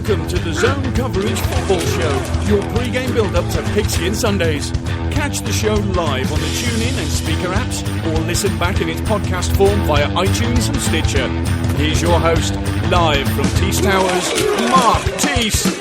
Welcome to the Zone Coverage Football Show, your pre-game build-up to Pigskin Sundays. Catch the show live on the TuneIn and Speaker apps, or listen back in its podcast form via iTunes and Stitcher. Here's your host, live from Tees Towers, Mark Tees.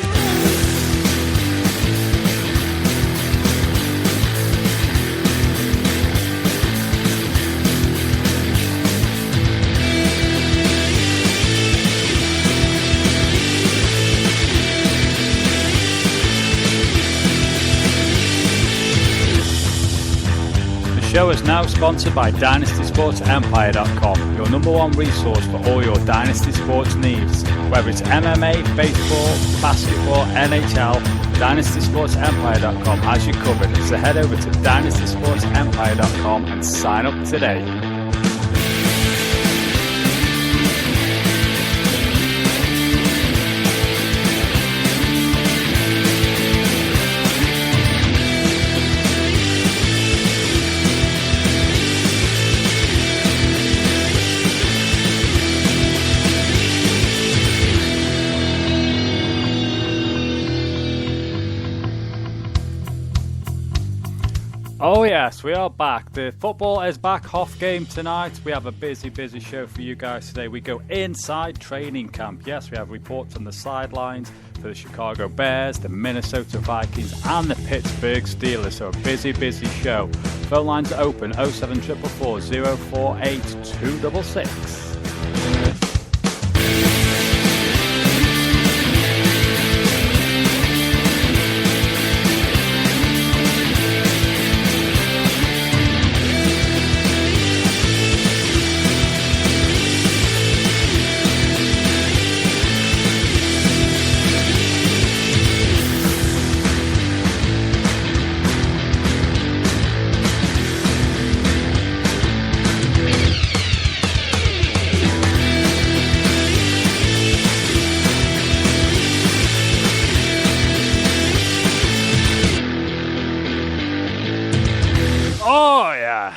The show is now sponsored by DynastySportsEmpire.com, your number one resource for all your Dynasty sports needs. Whether it's MMA, baseball, basketball, NHL, DynastySportsEmpire.com has you covered. So head over to DynastySportsEmpire.com and sign up today. Oh yes, we are back. The football is back. HOF game tonight. We have a busy show for you guys today. We go inside training camp. Yes, we have reports on the sidelines for the Chicago Bears, the Minnesota Vikings and the Pittsburgh Steelers. So a busy show. Phone lines are open 07444 048 266.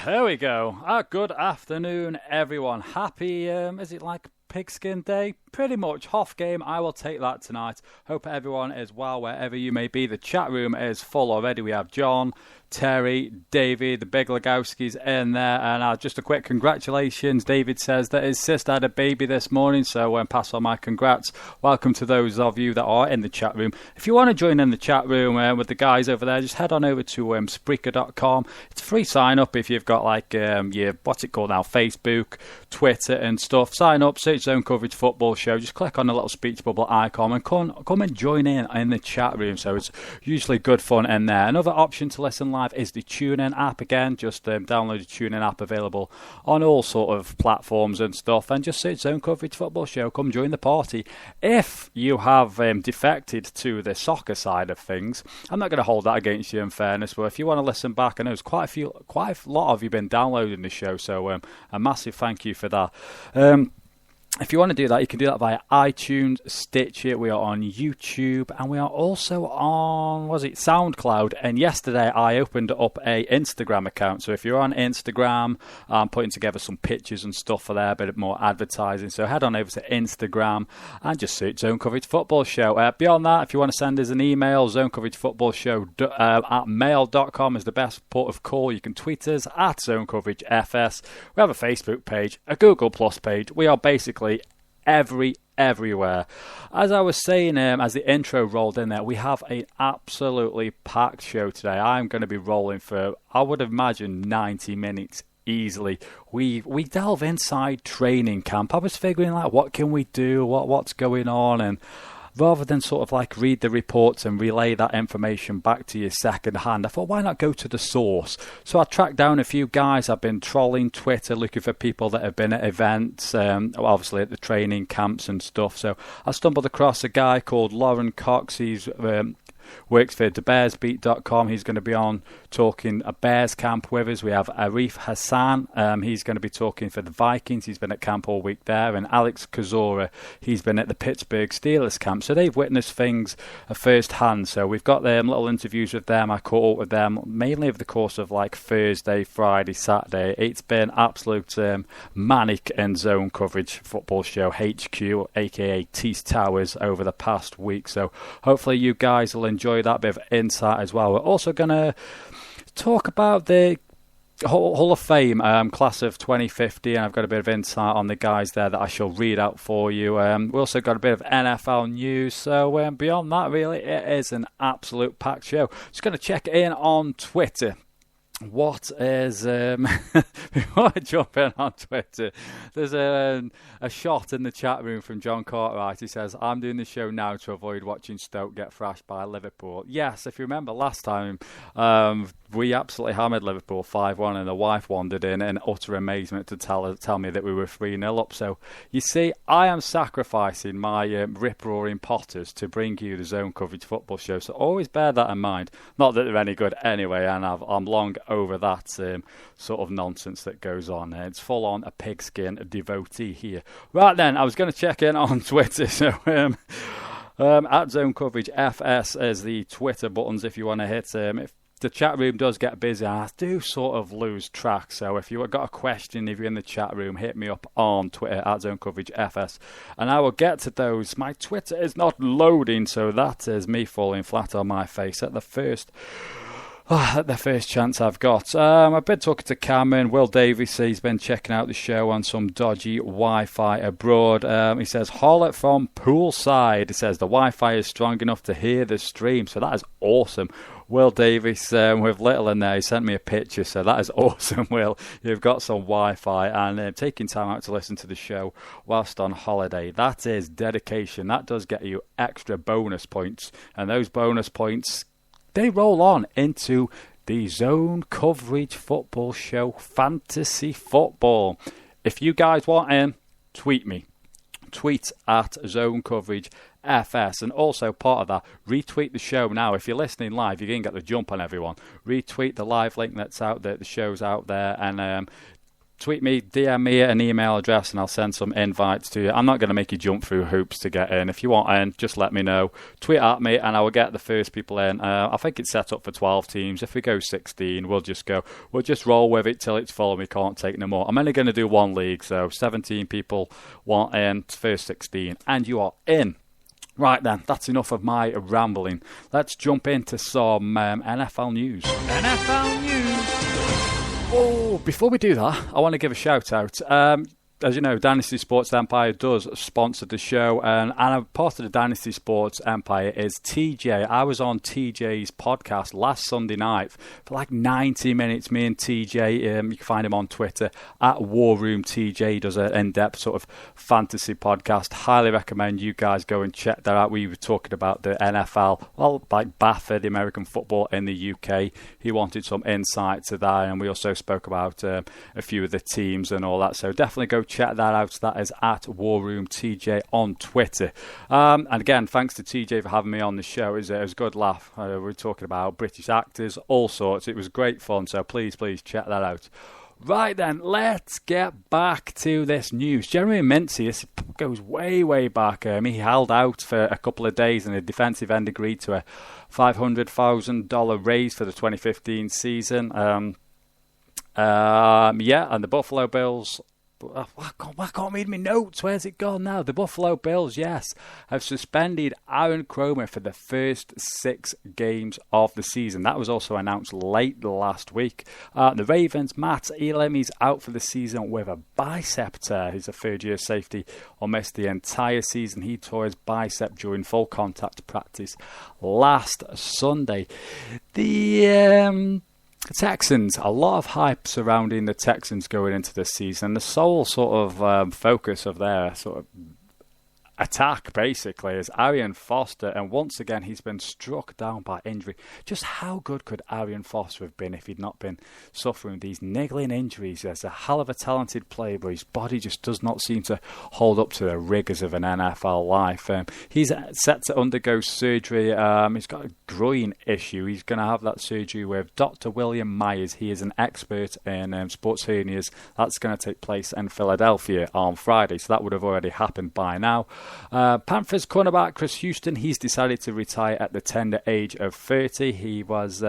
There we go. Good afternoon, everyone. Happy, is it like Pigskin Day? Pretty much. HOF game, I will take that tonight. Hope everyone is well wherever you may be. The chat room is full already. We have John, Terry, David, the big Legowski's in there. And just a quick congratulations. David says that his sister had a baby this morning, so pass on my congrats. Welcome to those of you that are in the chat room. If you want to join in the chat room with the guys over there, just head on over to Spreaker.com. It's a free sign up if you've got like your, what's it called now, Facebook, Twitter and stuff. Sign up, search Zone Coverage Football Show. Just click on the little speech bubble icon and come and join in the chat room. So it's usually good fun in there. Another option to listen live is the TuneIn app. Again, just download the TuneIn app, available on all sort of platforms and stuff, and just search Zone Coverage Football Show. Come join the party. If you have defected to the soccer side of things, I'm not going to hold that against you in fairness, but if you want to listen back, I know there's quite a lot of you been downloading the show, so a massive thank you for that. If you want to do that, you can do that via iTunes, Stitcher. We are on YouTube, and we are also on, SoundCloud. And yesterday, I opened up a Instagram account. So if you're on Instagram, I'm putting together some pictures and stuff for there, a bit more advertising. So head on over to Instagram and just search Zone Coverage Football Show. Beyond that, if you want to send us an email, zonecoveragefoootballshow at mail.com is the best port of call. You can tweet us at ZoneCoverageFS. We have a Facebook page, a Google Plus page. We are basically everywhere. As I was saying, as the intro rolled in there, we have an absolutely packed show today. I'm going to be rolling for, I would imagine, 90 minutes easily. We delve inside training camp. I was figuring like, what can we do? What's going on? And rather than sort of like read the reports and relay that information back to you second hand, I thought, why not go to the source? So I tracked down a few guys. I've been trolling Twitter, looking for people that have been at events, obviously at the training camps and stuff. So I stumbled across a guy called Lorin. He's works for thebearsbeat.com. He's going to be on talking a Bears camp with us. We have Arif Hassan. He's going to be talking for the Vikings. He's been at camp all week there. And Alex Kozora, he's been at the Pittsburgh Steelers camp. So they've witnessed things firsthand. So we've got little interviews with them. I caught up with them mainly over the course of like Thursday, Friday, Saturday. It's been absolute manic and zone coverage football show HQ, aka Tees Towers, over the past week. So hopefully you guys will enjoy that bit of insight as well. We're also going to talk about the Hall of Fame class of 2050, and I've got a bit of insight on the guys there that I shall read out for you. We also got a bit of NFL news, so beyond that, really, it is an absolute packed show. Just going to check in on Twitter. What is before I jump in on Twitter, there's a shot in the chat room from John Cartwright. He says, I'm doing the show now to avoid watching Stoke get thrashed by Liverpool. Yes, if you remember last time, we absolutely hammered Liverpool 5-1, and the wife wandered in utter amazement to tell me that we were 3-0 up. So you see, I am sacrificing my rip-roaring Potters to bring you the zone coverage football show, so always bear that in mind. Not that they're any good anyway, and I'm long over that sort of nonsense that goes on. It's full on a pigskin devotee here. Right then, I was going to check in on Twitter. So at Zone Coverage FS is the Twitter buttons if you want to hit. If the chat room does get busy, I do sort of lose track. So if you've got a question, if you're in the chat room, hit me up on Twitter at Zone Coverage FS, and I will get to those. My Twitter is not loading, so that is me falling flat on my face at the first chance I've got. I've been talking to Cameron. Will Davies, he's been checking out the show on some dodgy Wi-Fi abroad. He says, holler from poolside. He says, the Wi-Fi is strong enough to hear the stream. So that is awesome. Will Davies with little in there, he sent me a picture, so that is awesome, Will. You've got some Wi-Fi and taking time out to listen to the show whilst on holiday. That is dedication. That does get you extra bonus points, and those bonus points, they roll on into the Zone Coverage Football Show Fantasy Football. If you guys want in, tweet me. Tweet at Zone Coverage FS, and also part of that, retweet the show now. If you're listening live, you're going to get the jump on everyone. Retweet the live link that's out there, the show's out there, and tweet me, DM me an email address, and I'll send some invites to you. I'm not going to make you jump through hoops to get in. If you want in, just let me know. Tweet at me, and I will get the first people in. I think it's set up for 12 teams. If we go 16, we'll just roll with it till it's full and we can't take no more. I'm only going to do one league, so 17 people want in, first 16, and you are in. Right then, that's enough of my rambling. Let's jump into some NFL news. NFL news! Oh, before we do that, I want to give a shout out. As you know, Dynasty Sports Empire does sponsor the show, and a part of the Dynasty Sports Empire is TJ. I was on TJ's podcast last Sunday night for like 90 minutes. Me and TJ, you can find him on Twitter at War Room TJ. He does an in-depth sort of fantasy podcast. Highly recommend you guys go and check that out. We were talking about the NFL, well, like BAFTA, the American football in the UK. He wanted some insight to that, and we also spoke about a few of the teams and all that. So definitely go check that out. That is at War Room TJ on Twitter. And again, thanks to TJ for having me on the show. It was a good laugh. We were talking about British actors, all sorts. It was great fun. So please check that out. Right then, let's get back to this news. Jeremy Mincy, this goes way back. He held out for a couple of days, and the defensive end agreed to a $500,000 raise for the 2015 season. And the Buffalo Bills. I can't read my notes. Where's it gone now? The Buffalo Bills, yes, have suspended Aaron Cromer for the first 6 games of the season. That was also announced late last week. The Ravens, Matt Elam, he's out for the season with a bicep tear. He's a third-year safety, will miss the entire season. He tore his bicep during full contact practice last Sunday. The Texans, a lot of hype surrounding the Texans going into this season. The sole sort of focus of their sort of attack, basically, is Arian Foster, and once again he's been struck down by injury. Just how good could Arian Foster have been if he'd not been suffering these niggling injuries? He's a hell of a talented player, but his body just does not seem to hold up to the rigours of an NFL life. He's set to undergo surgery. He's got a groin issue. He's going to have that surgery with Dr. William Myers. He is an expert in sports hernias. That's going to take place in Philadelphia on Friday, so that would have already happened by now. Panthers cornerback Chris Houston, he's decided to retire at the tender age of 30. He was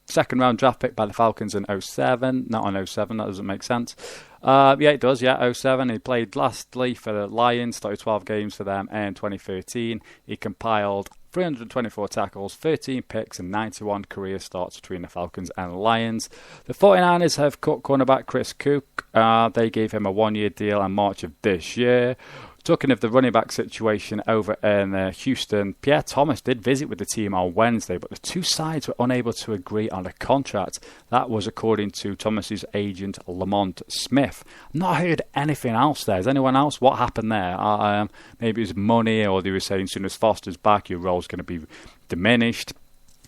second round draft pick by the Falcons in 07. Not on 07, that doesn't make sense. Yeah, it does, 07. He played lastly for the Lions, started 12 games for them in 2013. He compiled 324 tackles, 13 picks, and 91 career starts between the Falcons and Lions. The 49ers have cut cornerback Chris Cook. They gave him a one-year deal in March of this year. Talking of the running back situation over in Houston, Pierre Thomas did visit with the team on Wednesday, but the two sides were unable to agree on a contract. That was according to Thomas's agent, Lamont Smith. Not heard anything else there. Is anyone else? What happened there? Maybe it was money, or they were saying as soon as Foster's back, your role's going to be diminished.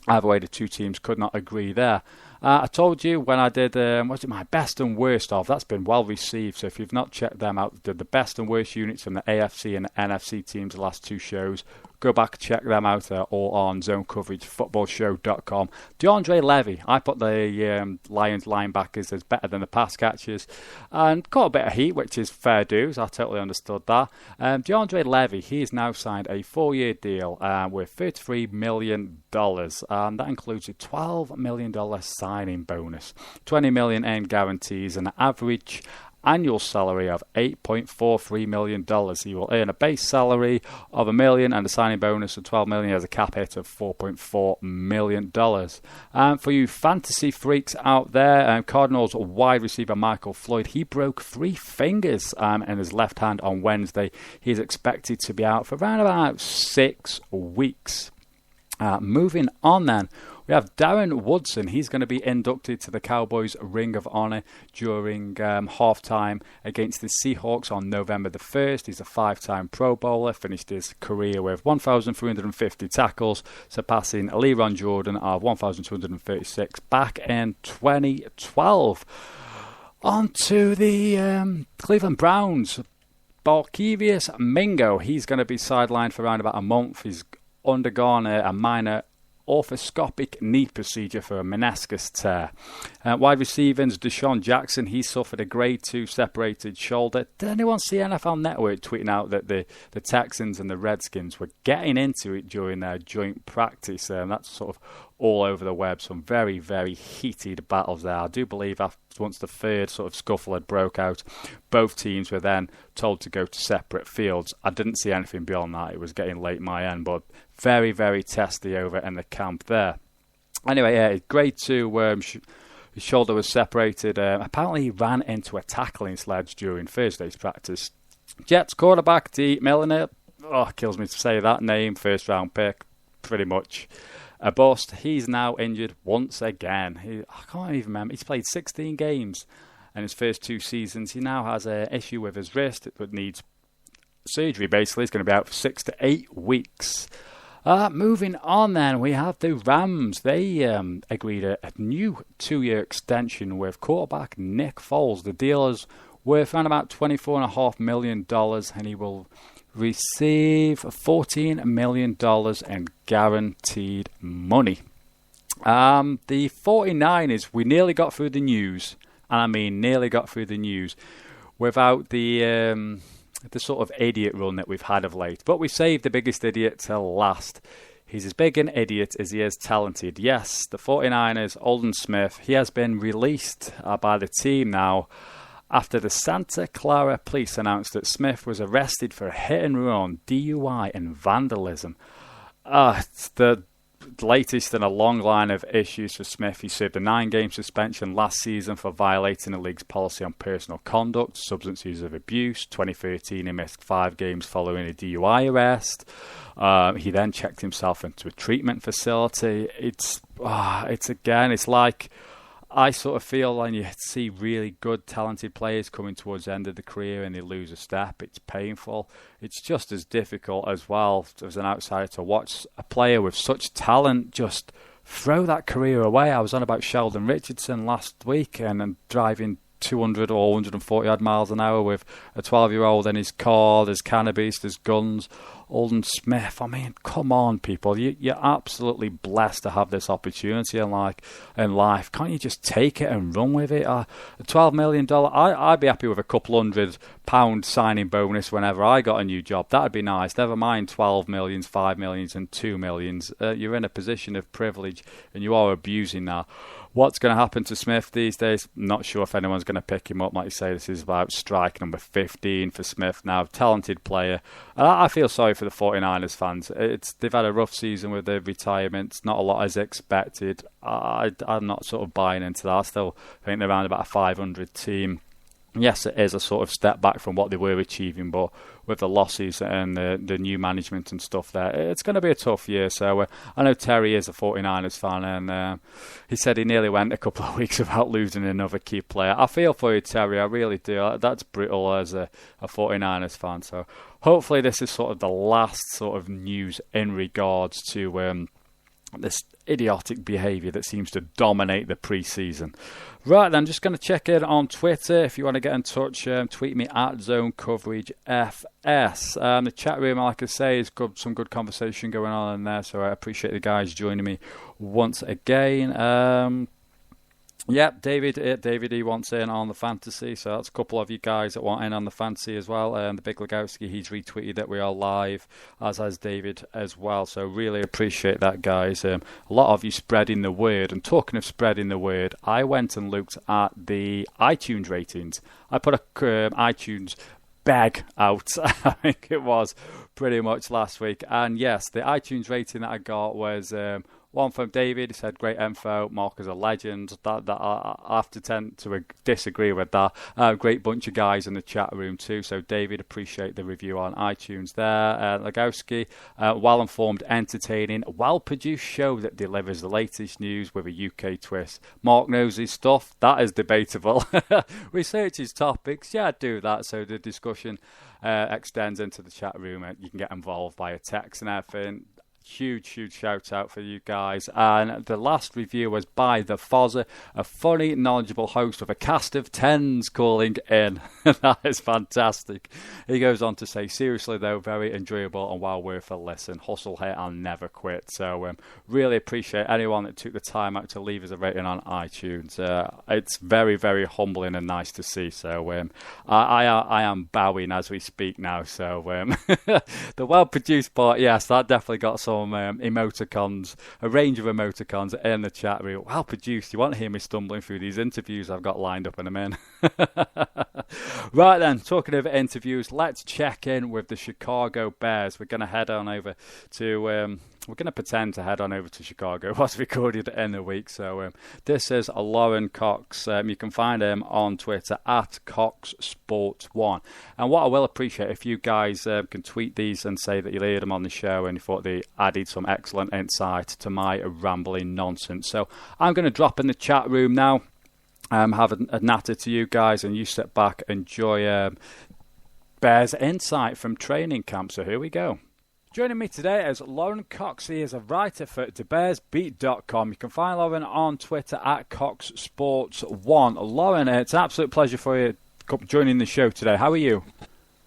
Either way, the two teams could not agree there. I told you when I did, my best and worst of, that's been well received. So if you've not checked them out, the best and worst units from the AFC and the NFC teams, the last two shows, go back and check them out all on zonecoveragefootballshow.com. DeAndre Levy, I put the Lions linebackers as better than the pass catchers and caught a bit of heat, which is fair dues. I totally understood that. DeAndre Levy, he has now signed a 4-year deal with $33 million. That includes a $12 million signing bonus, $20 million in guarantees, and an average annual salary of $8.43 million. He will earn a base salary of $1 million and a signing bonus of $12 million. He has a cap hit of $4.4 million. For you fantasy freaks out there, Cardinals wide receiver Michael Floyd, he broke 3 fingers in his left hand on Wednesday. He is expected to be out for around about 6 weeks. Moving on then, we have Darren Woodson. He's going to be inducted to the Cowboys Ring of Honor during halftime against the Seahawks on November the 1st. He's a 5-time Pro Bowler, finished his career with 1,350 tackles, surpassing Leron Jordan of 1,236 back in 2012. On to the Cleveland Browns. Barkevius Mingo, he's going to be sidelined for around about a month. He's undergone a minor orthoscopic knee procedure for a meniscus tear. Wide receivers Deshaun Jackson, he suffered a grade 2 separated shoulder. Did anyone see NFL Network tweeting out that the Texans and the Redskins were getting into it during their joint practice? That's sort of all over the web. Some very, very heated battles there. I do believe once the third sort of scuffle had broke out, both teams were then told to go to separate fields. I didn't see anything beyond that. It was getting late my end, but very, very testy over in the camp there. Anyway, grade 2, his shoulder was separated. Apparently he ran into a tackling sledge during Thursday's practice. Jets quarterback D. Milliner, kills me to say that name, first round pick, pretty much a bust. He's now injured once again. I can't even remember. He's played 16 games in his first 2 seasons. He now has an issue with his wrist that needs surgery, basically. He's going to be out for 6 to 8 weeks. Moving on then, we have the Rams. They agreed a new 2-year extension with quarterback Nick Foles. The deal is worth around about $24.5 million, and he will receive $14 million in guaranteed money. The 49ers, we nearly got through the news, and I mean nearly got through the news, without the sort of idiot run that we've had of late. But we saved the biggest idiot till last. He's as big an idiot as he is talented. Yes, the 49ers, Aldon Smith, he has been released by the team now after the Santa Clara police announced that Smith was arrested for a hit-and-run, DUI, and vandalism. It's the latest in a long line of issues for Smith. He served a 9-game suspension last season for violating the league's policy on personal conduct, substance use of abuse. 2013, he missed 5 games following a DUI arrest. He then checked himself into a treatment facility. It's like I sort of feel when you see really good, talented players coming towards the end of the career and they lose a step, it's painful. It's just as difficult as well as an outsider to watch a player with such talent just throw that career away. I was on about Sheldon Richardson last week and driving 200 or 140 odd miles an hour with a 12-year-old in his car. There's cannabis, there's guns. Alden Smith, I mean, come on, people. You're absolutely blessed to have this opportunity in life. Can't you just take it and run with it? A $12 million, I'd be happy with a couple £100 signing bonus whenever I got a new job. That would be nice. Never mind 12 millions, 5 millions and 2 millions. You're in a position of privilege and you are abusing that. What's going to happen to Smith these days? Not sure if anyone's going to pick him up. Like you say, this is about strike number 15 for Smith now. Talented player. I feel sorry for the 49ers fans. They've had a rough season with their retirements. Not a lot as expected. I'm not sort of buying into that. I still think they're around about a 500 team. Yes, it is a sort of step back from what they were achieving, but with the losses and the new management and stuff there, it's going to be a tough year. So I know Terry is a 49ers fan, and he said he nearly went a couple of weeks without losing another key player. I feel for you, Terry, I really do. That's brutal as a 49ers fan. So hopefully this is sort of the last sort of news in regards to this idiotic behaviour that seems to dominate the pre-season. Right, then, I'm just going to check in on Twitter. If you want to get in touch, tweet me at ZoneCoverageFS. The chat room, like I say, is some good conversation going on in there, so I appreciate the guys joining me once again. David, he wants in on the fantasy, so that's a couple of you guys that want in on the fantasy as well. The Big Legowski, he's retweeted that we are live, as has David as well, so really appreciate that, guys. A lot of you spreading the word, and talking of spreading the word, I went and looked at the iTunes ratings. I put a iTunes bag out, I think it was, pretty much last week, and yes, the iTunes rating that I got was... one from David, he said, great info, Mark is a legend. That I have to tend to disagree with that. Great bunch of guys in the chat room too. So David, appreciate the review on iTunes there. Legowski, well-informed, entertaining, well-produced show that delivers the latest news with a UK twist. Mark knows his stuff. That is debatable. Research his topics. Yeah, do that. So the discussion extends into the chat room. You can get involved via text and everything. Huge shout out for you guys. And the last review was by the Fozzer, a funny, knowledgeable host with a cast of 10s calling in. That is fantastic. He goes on to say, seriously though, very enjoyable and well worth a listen. Hustle here and never quit. So really appreciate anyone that took the time out to leave us a rating on iTunes. It's very, very humbling and nice to see. So I am bowing as we speak now. So the well-produced part, yes, that definitely got some emoticons, a range of emoticons in the chat room. Well produced. You want to hear me stumbling through these interviews I've got lined up in a minute. Right then, talking of interviews, let's check in with the Chicago Bears. We're going to head on over to... we're going to pretend to head on over to Chicago. It was recorded in a week. So this is Lorin Cox. You can find him on Twitter at CoxSport1. And what I will appreciate, if you guys can tweet these and say that you heard them on the show and you thought they added some excellent insight to my rambling nonsense. So I'm going to drop in the chat room now. Have a natter to you guys, and you sit back, enjoy Bears insight from training camp. So here we go. Joining me today is Lorin Cox. He is a writer for TheBearsBeat.com. You can find Lorin on Twitter at CoxSports1. Lorin, it's an absolute pleasure for you joining the show today. How are you?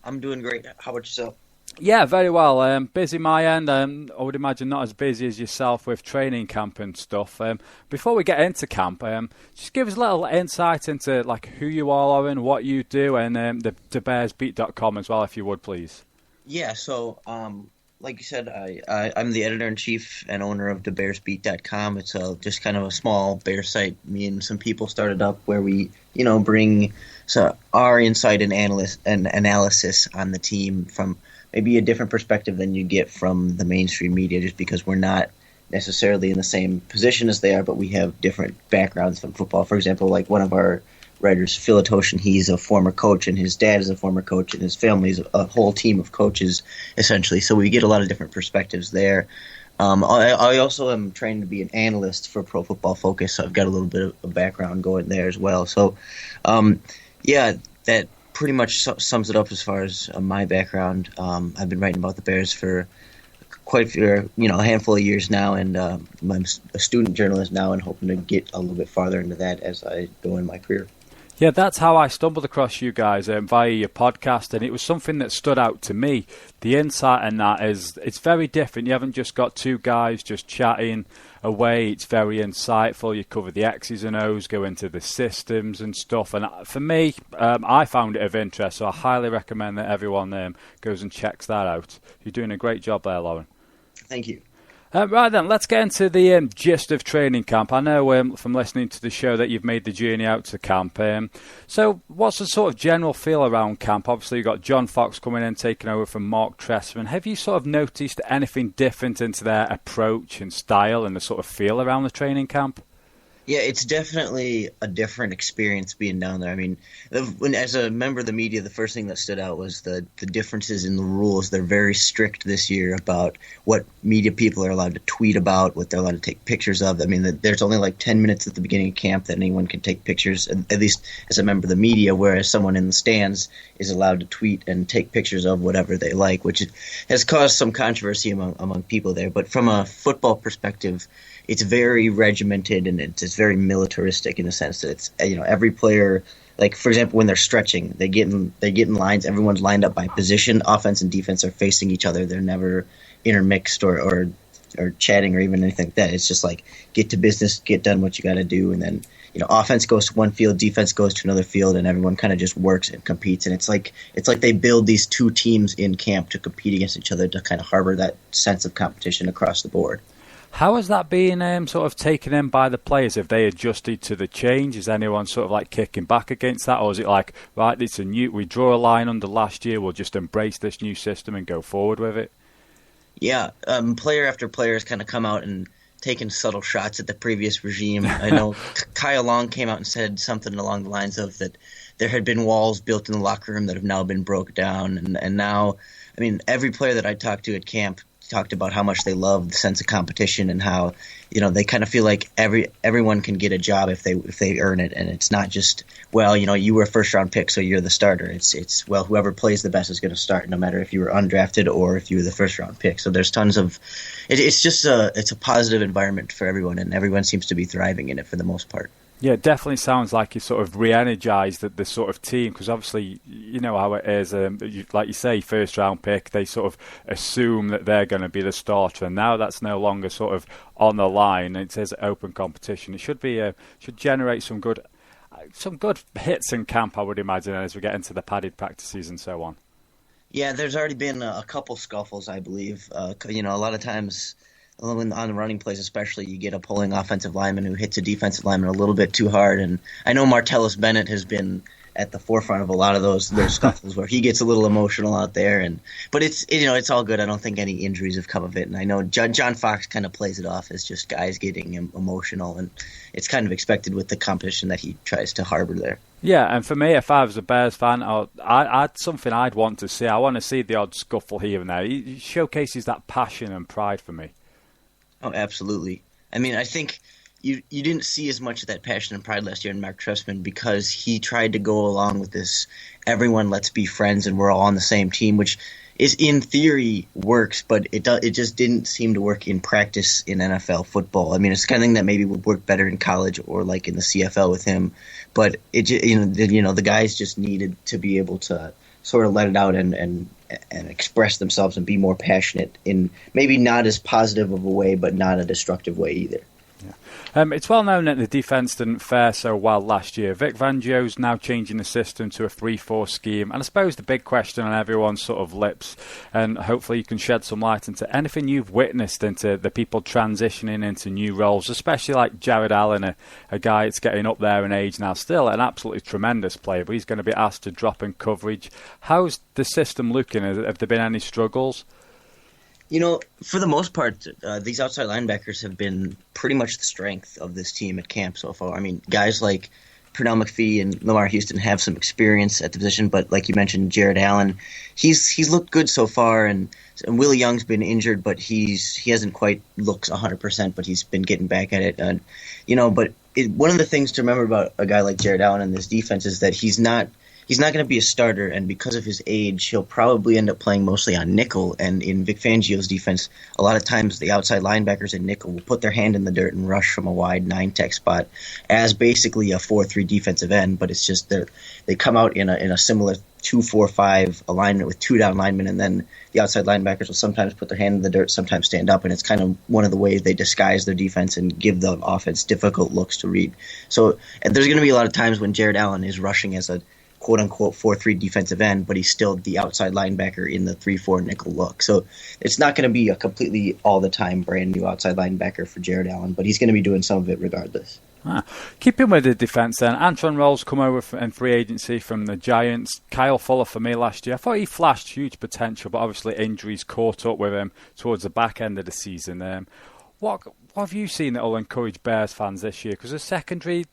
I'm doing great. How about yourself? Yeah, very well. Busy my end. I would imagine not as busy as yourself with training camp and stuff. Before we get into camp, just give us a little insight into like who you are, Lorin, what you do, and TheBearsBeat.com as well, if you would, please. Yeah, so... like you said, I'm the editor-in-chief and owner of TheBearsBeat.com. It's just kind of a small bear site me and some people started up where we, bring our insight and analysis on the team from maybe a different perspective than you get from the mainstream media, just because we're not necessarily in the same position as they are, but we have different backgrounds from football. For example, like one of our writers, Phil Atoshin, he's a former coach, and his dad is a former coach, and his family is a whole team of coaches, essentially. So we get a lot of different perspectives there. I also am trained to be an analyst for Pro Football Focus, so I've got a little bit of a background going there as well. So, yeah, that pretty much sums it up as far as my background. I've been writing about the Bears for quite a few, a handful of years now, and I'm a student journalist now and hoping to get a little bit farther into that as I go in my career. Yeah, that's how I stumbled across you guys via your podcast, and it was something that stood out to me. The insight in that is it's very different. You haven't just got two guys just chatting away. It's very insightful. You cover the X's and O's, go into the systems and stuff. And for me, I found it of interest, so I highly recommend that everyone goes and checks that out. You're doing a great job there, Lorin. Thank you. Right then, let's get into the gist of training camp. I know from listening to the show that you've made the journey out to camp. So what's the sort of general feel around camp? Obviously, you've got John Fox coming in, taking over from Mark Trestman. Have you sort of noticed anything different into their approach and style and the sort of feel around the training camp? Yeah, it's definitely a different experience being down there. I mean, as a member of the media, the first thing that stood out was the differences in the rules. They're very strict this year about what media people are allowed to tweet about, what they're allowed to take pictures of. I mean, there's only like 10 minutes at the beginning of camp that anyone can take pictures, at least as a member of the media, whereas someone in the stands is allowed to tweet and take pictures of whatever they like, which has caused some controversy among people there. But from a football perspective, it's very regimented and it's very militaristic in the sense that it's every player, like for example when they're stretching, they get in lines. Everyone's lined up by position. Offense and defense are facing each other. They're never intermixed or chatting or even anything like that. It's just like get to business, get done what you got to do, and then offense goes to one field, defense goes to another field, and everyone kind of just works and competes. And it's like they build these two teams in camp to compete against each other to kind of harbor that sense of competition across the board. How has that been sort of taken in by the players? Have they adjusted to the change? Is anyone sort of like kicking back against that? Or is it like, right, it's we draw a line under last year, we'll just embrace this new system and go forward with it? Yeah, player after player has kind of come out and taken subtle shots at the previous regime. I know Kyle Long came out and said something along the lines of that there had been walls built in the locker room that have now been broke down. And now, I mean, every player that I talked to at camp talked about how much they love the sense of competition and how they kind of feel like everyone can get a job if they earn it, and it's not just you were a first round pick so you're the starter. It's whoever plays the best is going to start, no matter if you were undrafted or if you were the first round pick. So there's tons of it's a positive environment for everyone, and everyone seems to be thriving in it for the most part. Yeah, it definitely sounds like you sort of re-energised the sort of team, because obviously you know how it is. Like you say, first round pick, they sort of assume that they're going to be the starter, and now that's no longer sort of on the line. It says open competition. It should generate some good hits in camp, I would imagine, as we get into the padded practices and so on. Yeah, there's already been a couple scuffles, I believe. A lot of times on the running plays especially, you get a pulling offensive lineman who hits a defensive lineman a little bit too hard. And I know Martellus Bennett has been at the forefront of a lot of those scuffles where he gets a little emotional out there. But it's all good. I don't think any injuries have come of it. And I know John Fox kind of plays it off as just guys getting emotional, and it's kind of expected with the competition that he tries to harbor there. Yeah, and for me, if I was a Bears fan, I'd something I'd want to see. I want to see the odd scuffle here and there. He showcases that passion and pride for me. Oh, absolutely. I mean, I think you didn't see as much of that passion and pride last year in Mark Trestman because he tried to go along with this everyone let's be friends and we're all on the same team, which is in theory works, but it just didn't seem to work in practice in NFL football. I mean, it's the kind of thing that maybe would work better in college or like in the CFL with him, but the guys just needed to be able to sort of let it out and express themselves and be more passionate in maybe not as positive of a way, but not a destructive way either. It's well known that the defence didn't fare so well last year. Vic Fangio's now changing the system to a 3-4 scheme, and I suppose the big question on everyone's sort of lips, and hopefully you can shed some light into anything you've witnessed into the people transitioning into new roles, especially like Jared Allen, a guy that's getting up there in age now, still an absolutely tremendous player, but he's going to be asked to drop in coverage. How's the system looking? Have there been any struggles? For the most part, these outside linebackers have been pretty much the strength of this team at camp so far. I mean, guys like Pernell McPhee and Lamar Houston have some experience at the position, but like you mentioned, Jared Allen, he's looked good so far, and Willie Young's been injured, but he hasn't quite looked 100%, but he's been getting back at it. And but one of the things to remember about a guy like Jared Allen in this defense is that he's not going to be a starter, and because of his age, he'll probably end up playing mostly on nickel. And in Vic Fangio's defense, a lot of times the outside linebackers in nickel will put their hand in the dirt and rush from a wide 9-tech spot as basically a 4-3 defensive end, but it's just they come out in a similar 2-4-5 alignment with 2 down linemen, and then the outside linebackers will sometimes put their hand in the dirt, sometimes stand up, and it's kind of one of the ways they disguise their defense and give the offense difficult looks to read. So and there's going to be a lot of times when Jared Allen is rushing as a quote-unquote 4-3 defensive end, but he's still the outside linebacker in the 3-4 nickel look. So it's not going to be a completely all-the-time brand-new outside linebacker for Jared Allen, but he's going to be doing some of it regardless. Keeping with the defence then, Antron Roll's come over in free agency from the Giants. Kyle Fuller for me last year. I thought he flashed huge potential, but obviously injuries caught up with him towards the back end of the season. What have you seen that will encourage Bears fans this year? Because the secondary,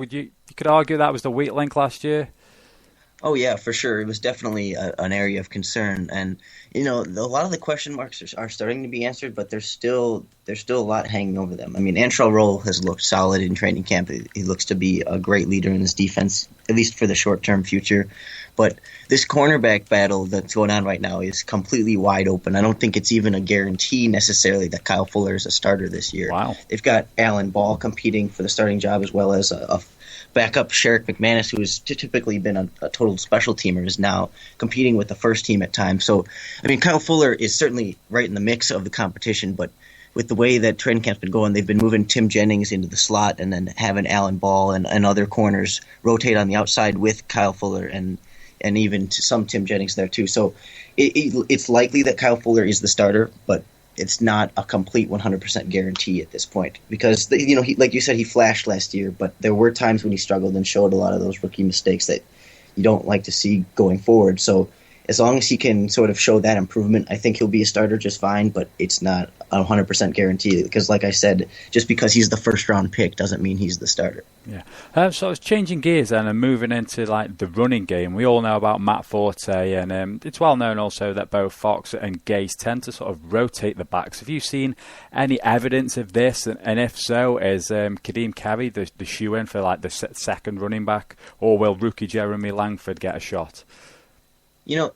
you could argue that was the weak link last year. Oh yeah, for sure. It was definitely an area of concern, and a lot of the question marks are starting to be answered, but there's still a lot hanging over them. I mean, Antrel Roll has looked solid in training camp. He looks to be a great leader in this defense, at least for the short-term future. But this cornerback battle that's going on right now is completely wide open. I don't think it's even a guarantee necessarily that Kyle Fuller is a starter this year. Wow. They've got Alan Ball competing for the starting job, as well as a backup Sherrick McManus, who has typically been a total special teamer, is now competing with the first team at times. So, I mean, Kyle Fuller is certainly right in the mix of the competition, but with the way that training camp's been going, they've been moving Tim Jennings into the slot and then having Alan Ball and other corners rotate on the outside with Kyle Fuller and even some Tim Jennings there too. So it's likely that Kyle Fuller is the starter, but it's not a complete 100% guarantee at this point because, he, like you said, he flashed last year, but there were times when he struggled and showed a lot of those rookie mistakes that you don't like to see going forward. So as long as he can sort of show that improvement, I think he'll be a starter just fine, but it's not a 100% guarantee because, like I said, just because he's the first-round pick doesn't mean he's the starter. Yeah. So it's changing gears then and moving into like the running game. We all know about Matt Forte, and it's well known also that both Fox and Gase tend to sort of rotate the backs. Have you seen any evidence of this? And if so, is Kadeem Carey the shoe-in for like the second running back, or will rookie Jeremy Langford get a shot?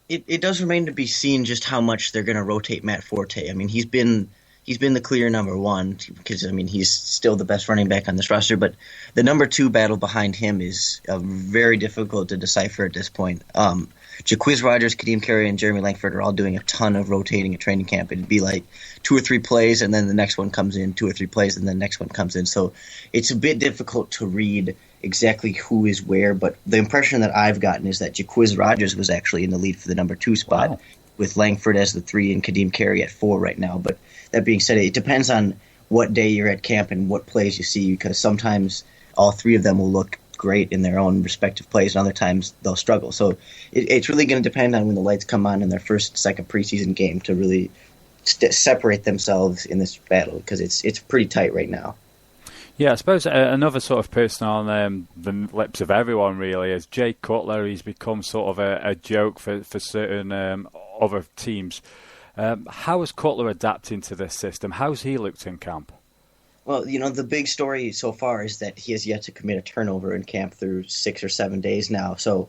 It does remain to be seen just how much they're going to rotate Matt Forte. I mean, he's been the clear number one because, I mean, he's still the best running back on this roster. But the number two battle behind him is very difficult to decipher at this point. Jaquiz Rogers, Kadeem Carey, and Jeremy Langford are all doing a ton of rotating at training camp. It'd be like 2 or 3 plays, and then the next one comes in, 2 or 3 plays, and then the next one comes in. So it's a bit difficult to read exactly who is where, but the impression that I've gotten is that Jaquiz Rogers was actually in the lead for the number 2 spot, with Langford as the 3 and Kadeem Carey at 4 right now. But that being said, it depends on what day you're at camp and what plays you see, because sometimes all 3 of them will look great in their own respective plays, and other times they'll struggle. So it's really going to depend on when the lights come on in their second preseason game to really separate themselves in this battle, because it's pretty tight right now. Yeah, I suppose another sort of person on the lips of everyone really is Jay Cutler. He's become sort of a joke for certain other teams. How is Cutler adapting to this system? How's he looked in camp? Well, the big story so far is that he has yet to commit a turnover in camp through 6 or 7 days now. So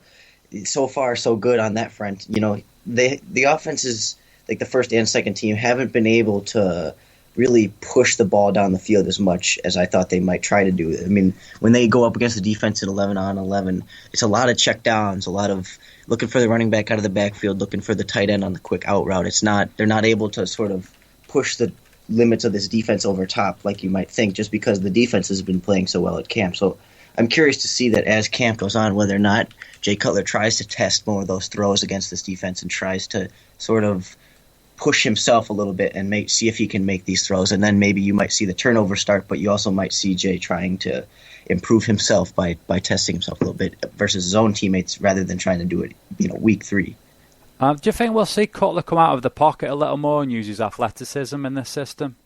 far, so good on that front. The offenses, like the first and second team, haven't been able to really push the ball down the field as much as I thought they might try to do. I mean, when they go up against the defense at 11-on-11, it's a lot of check downs, a lot of looking for the running back out of the backfield, looking for the tight end on the quick out route. They're not able to sort of push the limits of this defense over top like you might think, just because the defense has been playing so well at camp. So I'm curious to see that as camp goes on, whether or not Jay Cutler tries to test more of those throws against this defense and tries to sort of push himself a little bit and see if he can make these throws. And then maybe you might see the turnover start, but you also might see Jay trying to improve himself by testing himself a little bit versus his own teammates rather than trying to do it, week 3. Do you think we'll see Cutler come out of the pocket a little more and use his athleticism in this system?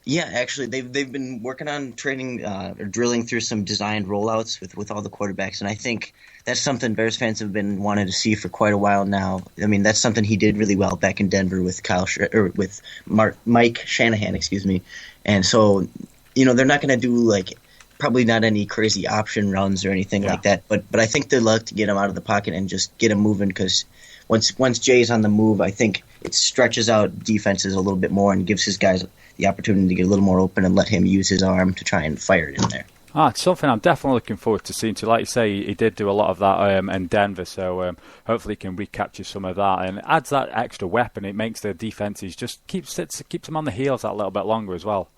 Yeah, actually, they've been working on training or drilling through some designed rollouts with all the quarterbacks, and I think that's something Bears fans have been wanting to see for quite a while now. I mean, that's something he did really well back in Denver with Mike Shanahan, excuse me, and so they're not going to do probably not any crazy option runs or anything like that, but I think they'd love to get him out of the pocket and just get him moving because once Jay's on the move, I think it stretches out defenses a little bit more and gives his guys the opportunity to get a little more open and let him use his arm to try and fire it in there. It's something I'm definitely looking forward to seeing too. Like you say, he did do a lot of that in Denver, so hopefully he can recapture some of that and adds that extra weapon. It makes the defenses just keeps them on the heels that little bit longer as well.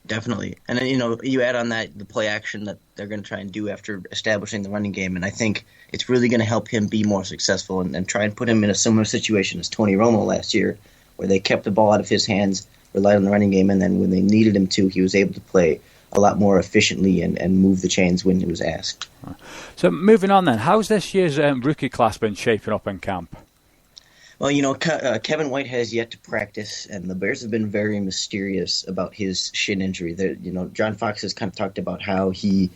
Definitely. And then, you add on that the play action that they're going to try and do after establishing the running game, and I think it's really going to help him be more successful and try and put him in a similar situation as Tony Romo last year, where they kept the ball out of his hands, relied on the running game, and then when they needed him to, he was able to play a lot more efficiently and move the chains when he was asked. So moving on then, how's this year's rookie class been shaping up in camp? Well, Kevin White has yet to practice, and the Bears have been very mysterious about his shin injury. John Fox has kind of talked about how he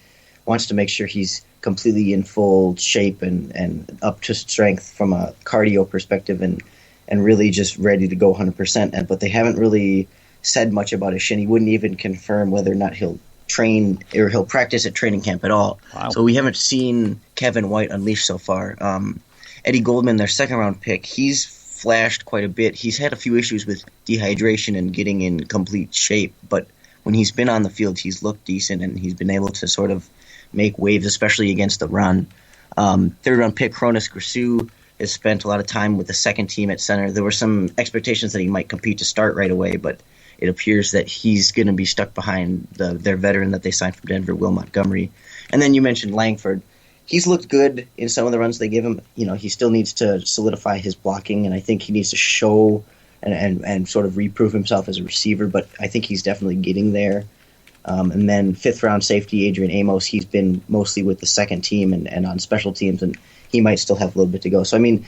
wants to make sure he's completely in full shape and up to strength from a cardio perspective and really just ready to go 100%. But they haven't really said much about his shin. He wouldn't even confirm whether or not he'll train or he'll practice at training camp at all. Wow. So we haven't seen Kevin White unleashed so far. Eddie Goldman, their second-round pick, he's flashed quite a bit. He's had a few issues with dehydration and getting in complete shape, but when he's been on the field, he's looked decent, and he's been able to sort of make waves, especially against the run. Third-round pick, Cronus Grisou, has spent a lot of time with the second team at center. There were some expectations that he might compete to start right away, but it appears that he's going to be stuck behind their veteran that they signed from Denver, Will Montgomery. And then you mentioned Langford. He's looked good in some of the runs they give him. He still needs to solidify his blocking, and I think he needs to show and sort of reprove himself as a receiver, but I think he's definitely getting there. And then fifth-round safety, Adrian Amos, he's been mostly with the second team and on special teams, and he might still have a little bit to go. So, I mean,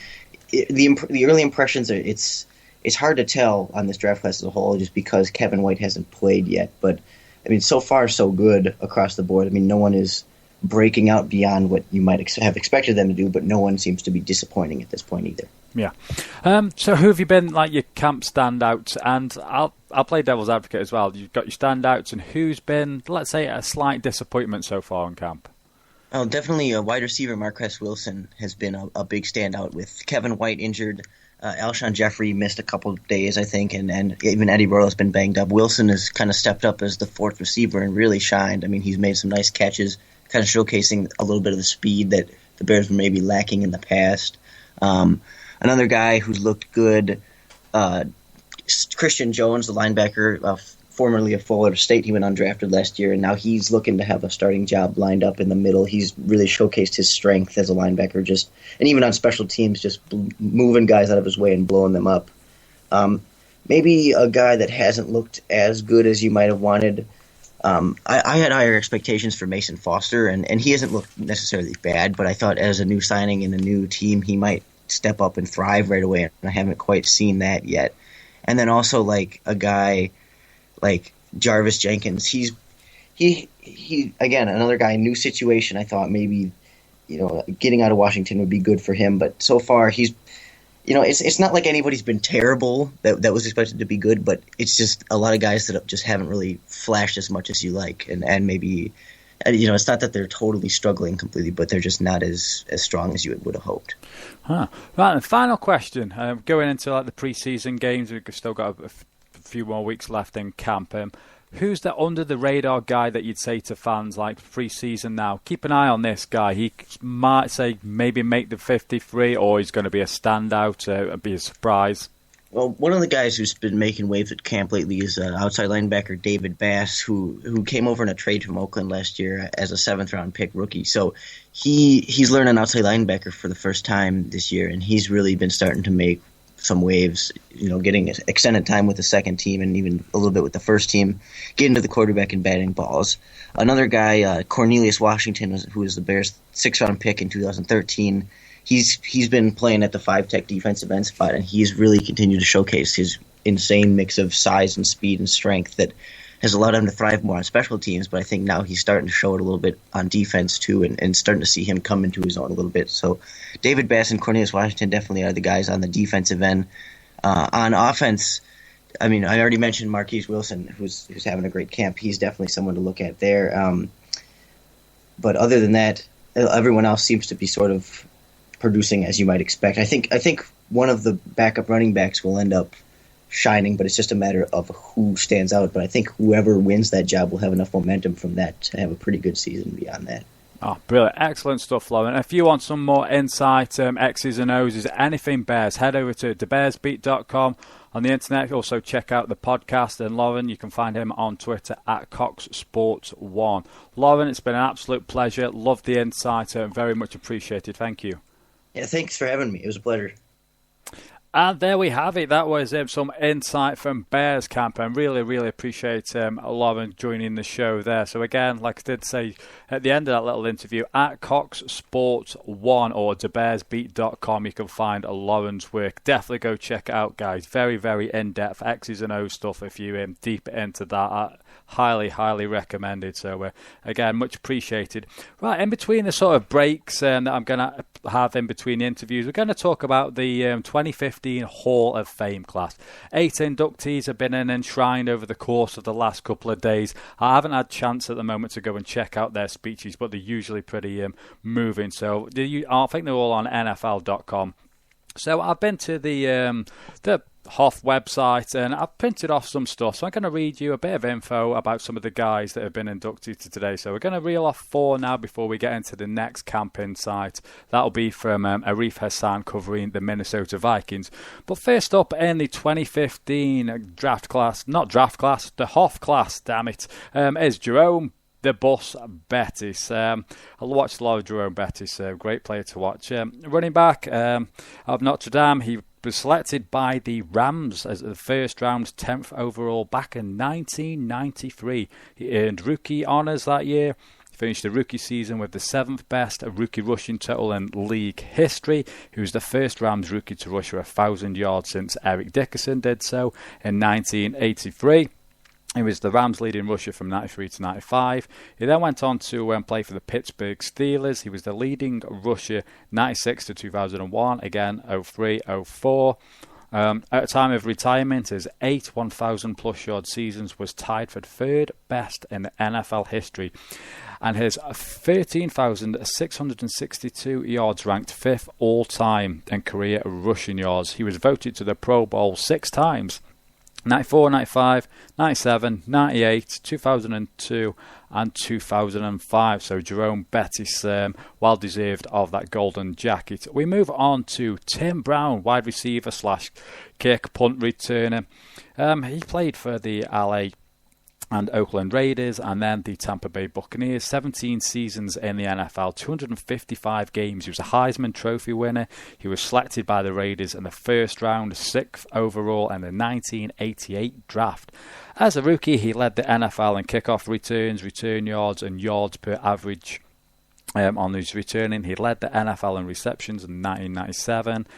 the early impressions, it's hard to tell on this draft class as a whole just because Kevin White hasn't played yet. But, I mean, so far so good across the board. I mean, no one is breaking out beyond what you might have expected them to do, but no one seems to be disappointing at this point either. Yeah. So who have you been like your camp standouts? And I'll play devil's advocate as well. You've got your standouts, and who's been, let's say, a slight disappointment so far in camp? Oh, definitely a wide receiver, Marquess Wilson, has been a big standout with Kevin White injured. Alshon Jeffrey missed a couple of days, I think, and even Eddie Royal has been banged up. Wilson has kind of stepped up as the fourth receiver and really shined. I mean, he's made some nice catches, kind of showcasing a little bit of the speed that the Bears were maybe lacking in the past. Another guy who's looked good, Christian Jones, the linebacker, formerly of Florida State. He went undrafted last year, and now he's looking to have a starting job lined up in the middle. He's really showcased his strength as a linebacker, and even on special teams, just moving guys out of his way and blowing them up. Maybe a guy that hasn't looked as good as you might have wanted. I had higher expectations for Mason Foster, and he hasn't looked necessarily bad, but I thought as a new signing in a new team, he might step up and thrive right away, and I haven't quite seen that yet. And then also like a guy like Jarvis Jenkins, he again, another guy, new situation. I thought maybe, getting out of Washington would be good for him, but so far he's, it's not like anybody's been terrible that was expected to be good, but it's just a lot of guys that just haven't really flashed as much as you like, and maybe, it's not that they're totally struggling completely, but they're just not as strong as you would have hoped. Right, and final question. Going into the preseason games, we've still got a few more weeks left in camp. Who's the under-the-radar guy that you'd say to fans like pre-season now? Keep an eye on this guy. He might say maybe make the 53, or he's going to be a standout, be a surprise. Well, one of the guys who's been making waves at camp lately is outside linebacker David Bass, who came over in a trade from Oakland last year as a seventh-round pick rookie. So he's learning outside linebacker for the first time this year, and he's really been starting to make some waves, getting extended time with the second team and even a little bit with the first team, getting to the quarterback and batting balls. Another guy, Cornelius Washington, who was the Bears' sixth-round pick in 2013, he's been playing at the 5-tech defensive end spot, and he's really continued to showcase insane mix of size and speed and strength that has allowed him to thrive more on special teams, but I think now he's starting to show it a little bit on defense too, and starting to see him come into his own a little bit. So David Bass and Cornelius Washington definitely are the guys on the defensive end. On offense, I mean, I already mentioned Marquise Wilson, who's having a great camp. He's definitely someone to look at there. But other than that, everyone else seems to be sort of producing as you might expect. I think one of the backup running backs will end up shining, but it's just a matter of who stands out. But I think whoever wins that job will have enough momentum from that to have a pretty good season beyond that. Oh, brilliant. Excellent stuff, Lorin. If you want some more insight, X's and O's, anything Bears, head over to thebearsbeat.com on the internet. Also check out the podcast. And Lorin, you can find him on Twitter at CoxSports1. Lorin, it's been an absolute pleasure. Loved the insight. Very much appreciated. Thank you. Yeah, thanks for having me. It was a pleasure. And there we have it. That was some insight from Bears camp, and really, really appreciate Lorin joining the show there. So again, like I did say at the end of that little interview, at Cox Sports 1 or thebearsbeat.com, you can find Lorin's work. Definitely go check it out, guys. Very, very in-depth X's and O's stuff if you're deep into that. Highly, highly recommended. So, again, much appreciated. Right, in between the sort of breaks that I'm going to have in between the interviews, we're going to talk about the 2015 Hall of Fame class. 8 inductees have been enshrined over the course of the last couple of days. I haven't had a chance at the moment to go and check out their speeches, but they're usually pretty moving. So, I think they're all on NFL.com. So, I've been to the HOF website and I've printed off some stuff, so I'm going to read you a bit of info about some of the guys that have been inducted to today. So we're going to reel off 4 now before we get into the next camp insight. That'll be from Arif Hassan covering the Minnesota Vikings. But first up in the 2015 the HOF class, damn it, is Jerome the Bus Bettis. I watched a lot of Jerome Bettis, great player to watch. Running back of Notre Dame, he was selected by the Rams as the first round 10th overall back in 1993. He earned rookie honors that year. He finished the rookie season with the 7th best rookie rushing total in league history. He was the first Rams rookie to rush for 1,000 yards since Eric Dickerson did so in 1983. He was the Rams' leading rusher from 93 to 95. He then went on to play for the Pittsburgh Steelers. He was the leading rusher 96 to 2001, again 03, 04. At the time of retirement, his 8 1,000-plus yard seasons was tied for 3rd best in NFL history. And his 13,662 yards ranked 5th all-time in career rushing yards. He was voted to the Pro Bowl 6 times. 94, 95, 97, 98, 2002 and 2005. So Jerome Bettis, well deserved of that golden jacket. We move on to Tim Brown, wide receiver / kick punt returner. He played for the LA and Oakland Raiders and then the Tampa Bay Buccaneers. 17 seasons in the NFL, 255 games. He was a Heisman Trophy winner. He was selected by the Raiders in the first round, 6th overall in the 1988 draft. As a rookie, he led the NFL in kickoff returns, return yards and yards per average. On his returning, he led the NFL in receptions in 1997.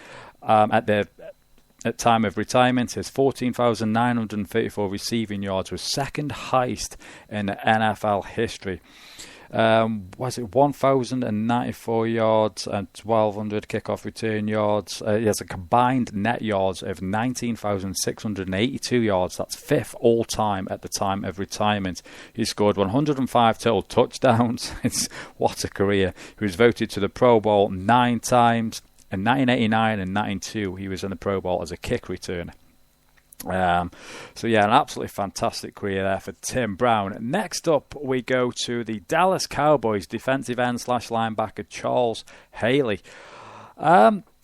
At time of retirement, his 14,934 receiving yards was second highest in NFL history. Was it 1,094 yards and 1,200 kickoff return yards? He has a combined net yards of 19,682 yards. That's 5th all-time at the time of retirement. He scored 105 total touchdowns. What a career. He was voted to the Pro Bowl 9 times. In 1989 and 1992, he was in the Pro Bowl as a kick returner. An absolutely fantastic career there for Tim Brown. Next up, we go to the Dallas Cowboys defensive end / linebacker Charles Haley.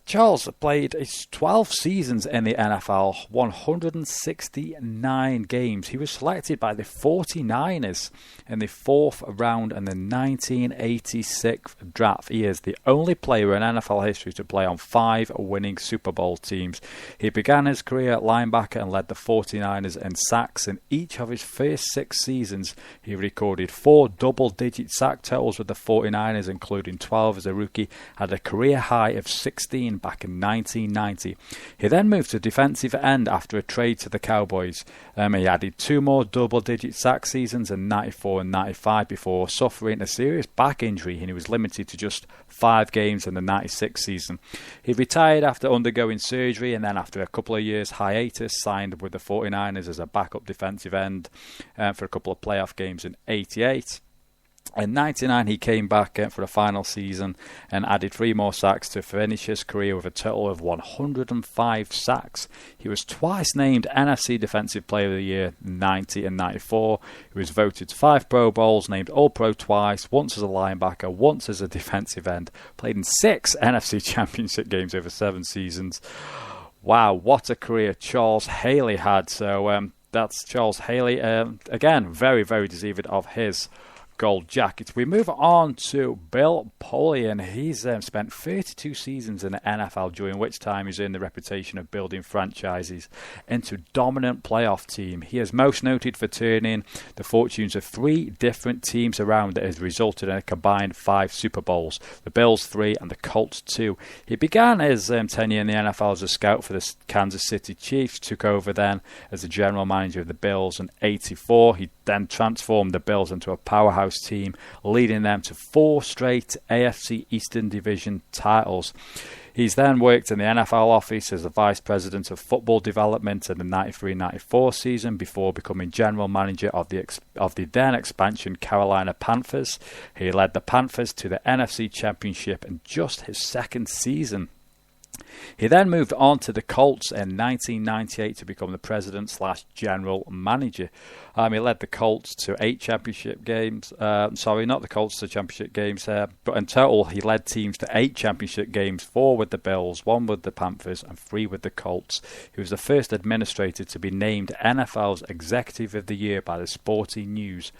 Charles played his 12 seasons in the NFL, 169 games. He was selected by the 49ers in the 4th round in the 1986 draft. He is the only player in NFL history to play on 5 winning Super Bowl teams. He began his career at linebacker and led the 49ers in sacks. In each of his first 6 seasons, he recorded 4 double-digit sack totals with the 49ers, including 12 as a rookie, had a career high of 16 Lorin back in 1990. He then moved to defensive end after a trade to the Cowboys. He added 2 more double-digit sack seasons in 94 and 95 before suffering a serious back injury, and he was limited to just 5 games in the 96 season. He retired after undergoing surgery, and then after a couple of years hiatus, signed with the 49ers as a backup defensive end for a couple of playoff games in 88. In 99, he came back for the final season and added 3 more sacks to finish his career with a total of 105 sacks. He was twice named NFC Defensive Player of the Year, 90 and 94. He was voted to 5 Pro Bowls, named All-Pro twice, once as a linebacker, once as a defensive end. Played in 6 NFC Championship games over 7 seasons. Wow, what a career Charles Haley had. So that's Charles Haley. Again, very, very deserving of his gold jacket. We move on to Bill Polian. He's spent 32 seasons in the NFL, during which time he's earned the reputation of building franchises into dominant playoff team. He is most noted for turning the fortunes of 3 different teams around that has resulted in a combined 5 Super Bowls. The Bills 3 and the Colts 2. He began his tenure in the NFL as a scout for the Kansas City Chiefs, took over then as the general manager of the Bills in 84. He then transformed the Bills into a powerhouse team, leading them to 4 straight AFC Eastern Division titles. He's then worked in the NFL office as the Vice President of Football Development in the 93-94 season before becoming General Manager of the then expansion Carolina Panthers. He led the Panthers to the NFC Championship in just his 2nd season. He then moved on to the Colts in 1998 to become the president/general manager. He led the Colts to 8 championship games. Not the Colts to championship games, but in total he led teams to 8 championship games, 4 with the Bills, 1 with the Panthers, and 3 with the Colts. He was the first administrator to be named NFL's Executive of the Year by the Sporting News.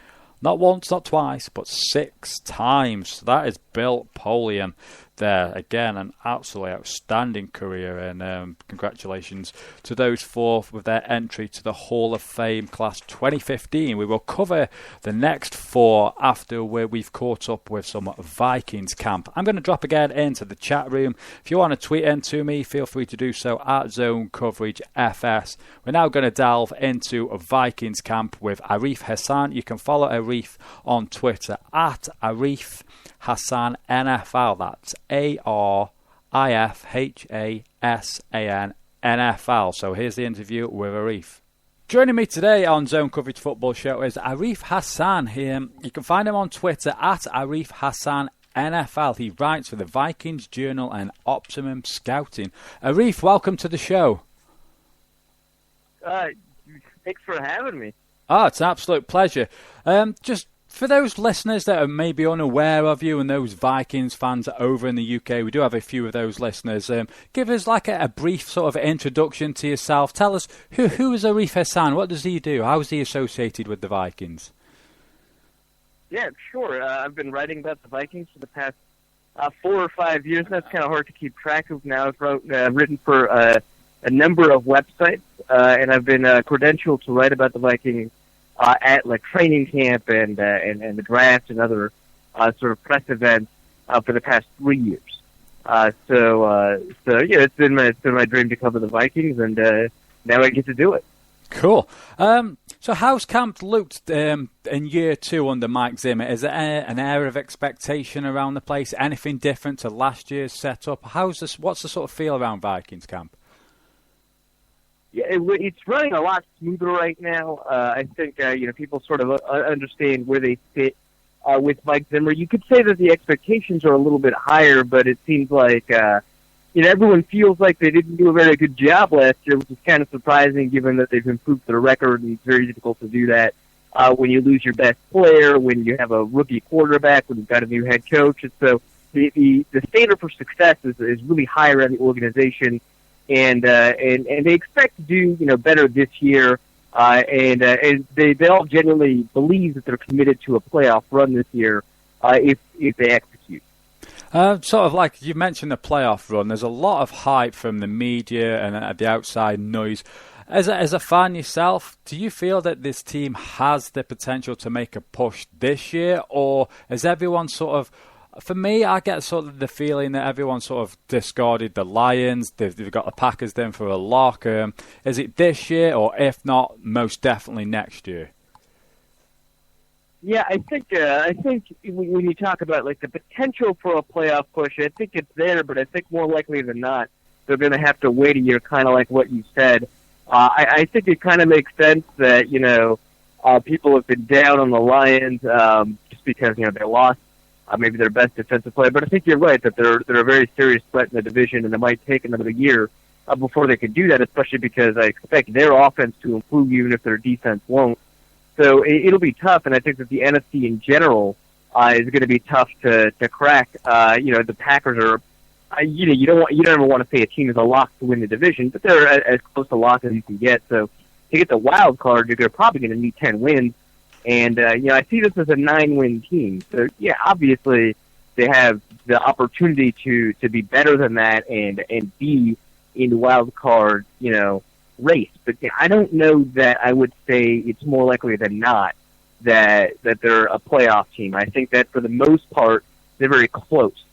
Not once, not twice, but 6 times. So that is Bill Polian there. Again, an absolutely outstanding career, and congratulations to those 4 with their entry to the Hall of Fame class 2015. We will cover the next 4 after where we've caught up with some Vikings camp. I'm going to drop again into the chat room. If you want to tweet in to me, feel free to do so at Zone Coverage FS. We're now going to delve into Vikings camp with Arif Hassan. You can follow Arif on Twitter at Arif Hassan NFL. That's ARIFHASAN NFL. So here's the interview with Arif. Joining me today on Zone Coverage Football Show is Arif Hassan. You can find him on Twitter at Arif Hassan NFL. He writes for the Vikings Journal and Optimum Scouting. Arif, welcome to the show. Thanks for having me. Oh, it's an absolute pleasure. Just for those listeners that are maybe unaware of you and those Vikings fans over in the UK, we do have a few of those listeners. Give us like a brief sort of introduction to yourself. Tell us, who is Arif Hassan? What does he do? How is he associated with the Vikings? Yeah, sure. I've been writing about the Vikings for the past 4 or 5 years. That's kind of hard to keep track of now. I've written for a number of websites, and I've been credentialed to write about the Vikings at like training camp and the draft and other sort of press events for the past 3 years. So yeah, it's been my dream to cover the Vikings, and now I get to do it. Cool. So how's camp looked in year 2 under Mike Zimmer? Is there an air of expectation around the place? Anything different to last year's setup? What's the sort of feel around Vikings camp? Yeah, it's running a lot smoother right now. I think people sort of understand where they fit with Mike Zimmer. You could say that the expectations are a little bit higher, but it seems like everyone feels like they didn't do a very good job last year, which is kind of surprising given that they've improved their record, and it's very difficult to do that when you lose your best player, when you have a rookie quarterback, when you've got a new head coach. And so the standard for success is really high around the organization. And they expect to do better this year, and they all genuinely believe that they're committed to a playoff run this year if they execute. Sort of like you mentioned the playoff run. There's a lot of hype from the media and the outside noise. As a fan yourself, do you feel that this team has the potential to make a push this year, or is everyone sort of For me, I get sort of the feeling that everyone sort of discarded the Lions. They've got the Packers then for a lock. Is it this year, or if not, most definitely next year? Yeah, I think when you talk about like the potential for a playoff push, I think it's there, but I think more likely than not, they're going to have to wait a year, kind of like what you said. I think it kind of makes sense that, people have been down on the Lions just because, they lost maybe their best defensive player. But I think you're right that they're a very serious threat in the division, and it might take another year before they can do that, especially because I expect their offense to improve even if their defense won't. So it'll be tough, and I think that the NFC in general is going to be tough to crack. The Packers are, you don't ever want to say a team is a lock to win the division, but they're as close to lock as you can get. So to get the wild card, you're probably going to need 10 wins, and I see this as a 9-win team. So yeah, obviously they have the opportunity to be better than that and be in the wild card, race. But I don't know that I would say it's more likely than not that they're a playoff team. I think that for the most part, they're very close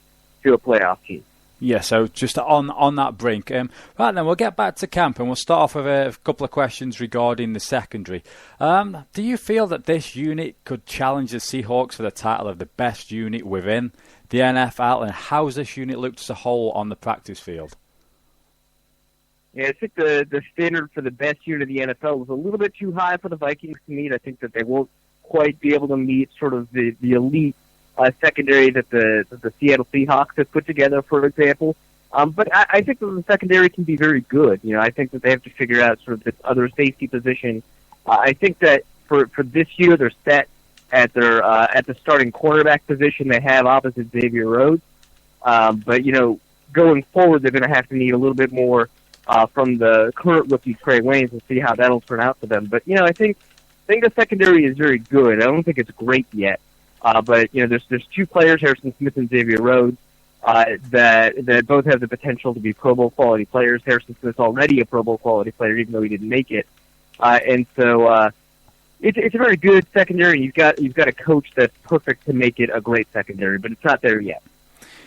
to a playoff team. Yeah, so just on that brink. Right then, we'll get back to camp and we'll start off with a couple of questions regarding the secondary. Do you feel that this unit could challenge the Seahawks for the title of the best unit within the NFL? And how does this unit look as a whole on the practice field? Yeah, I think the standard for the best unit of the NFL was a little bit too high for the Vikings to meet. I think that they won't quite be able to meet sort of the elite secondary that the Seattle Seahawks have put together, for example. But I think that the secondary can be very good. I think that they have to figure out sort of this other safety position. I think that for this year they're set at the starting quarterback position they have opposite Xavier Rhodes. But going forward they're going to have to need a little bit more from the current rookie Trey Waynes and see how that'll turn out for them. But I think the secondary is very good. I don't think it's great yet. But there's two players, Harrison Smith and Xavier Rhodes, that both have the potential to be Pro Bowl quality players. Harrison Smith's already a Pro Bowl quality player, even though he didn't make it. And so it's a very good secondary. You've got a coach that's perfect to make it a great secondary, but it's not there yet.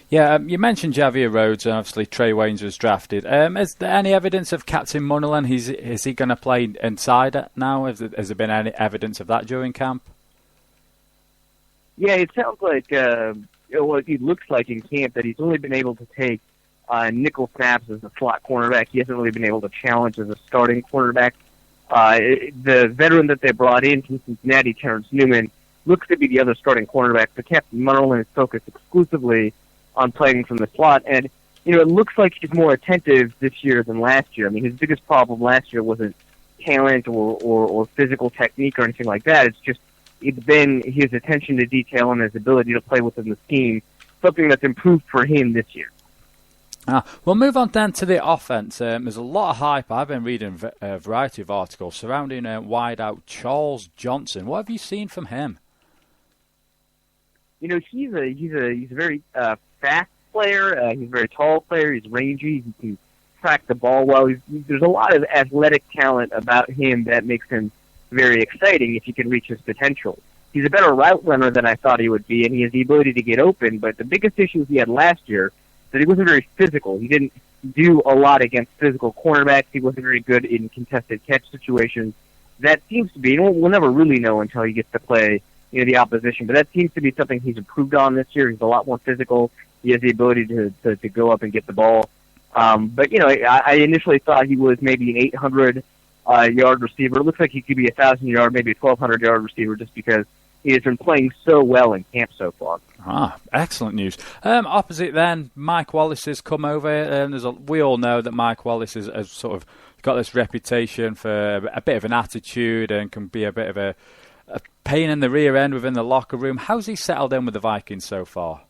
Yeah, you mentioned Xavier Rhodes, and obviously Trey Waynes was drafted. Is there any evidence of Captain Munnerlyn? Is he going to play inside now? Has there been any evidence of that during camp? Yeah, it sounds like what it looks like in camp that he's only been able to take nickel snaps as a slot cornerback. He hasn't really been able to challenge as a starting cornerback. The veteran that they brought in from Cincinnati, Terrence Newman, looks to be the other starting cornerback. But Captain Munnerlyn is focused exclusively on playing from the slot, and it looks like he's more attentive this year than last year. I mean, his biggest problem last year wasn't talent or physical technique or anything like that. It's been his attention to detail and his ability to play within the scheme, something that's improved for him this year. We'll move on then to the offense. There's a lot of hype. I've been reading a variety of articles surrounding wideout Charles Johnson. What have you seen from him? He's a very fast player. He's a very tall player. He's rangy. He can track the ball well. There's a lot of athletic talent about him that makes him very exciting if he can reach his potential. He's a better route runner than I thought he would be, and he has the ability to get open, but the biggest issue he had last year is that he wasn't very physical. He didn't do a lot against physical cornerbacks. He wasn't very good in contested catch situations. That seems to be, we'll never really know until he gets to play the opposition, but that seems to be something he's improved on this year. He's a lot more physical. He has the ability to go up and get the ball. But I initially thought he was maybe an 800-yard receiver. It looks like he could be a 1,000-yard, maybe a 1,200-yard receiver just because he has been playing so well in camp so far. Excellent news. Opposite then, Mike Wallace has come over. We all know that Mike Wallace has sort of got this reputation for a bit of an attitude and can be a bit of a pain in the rear end within the locker room. How's he settled in with the Vikings so far?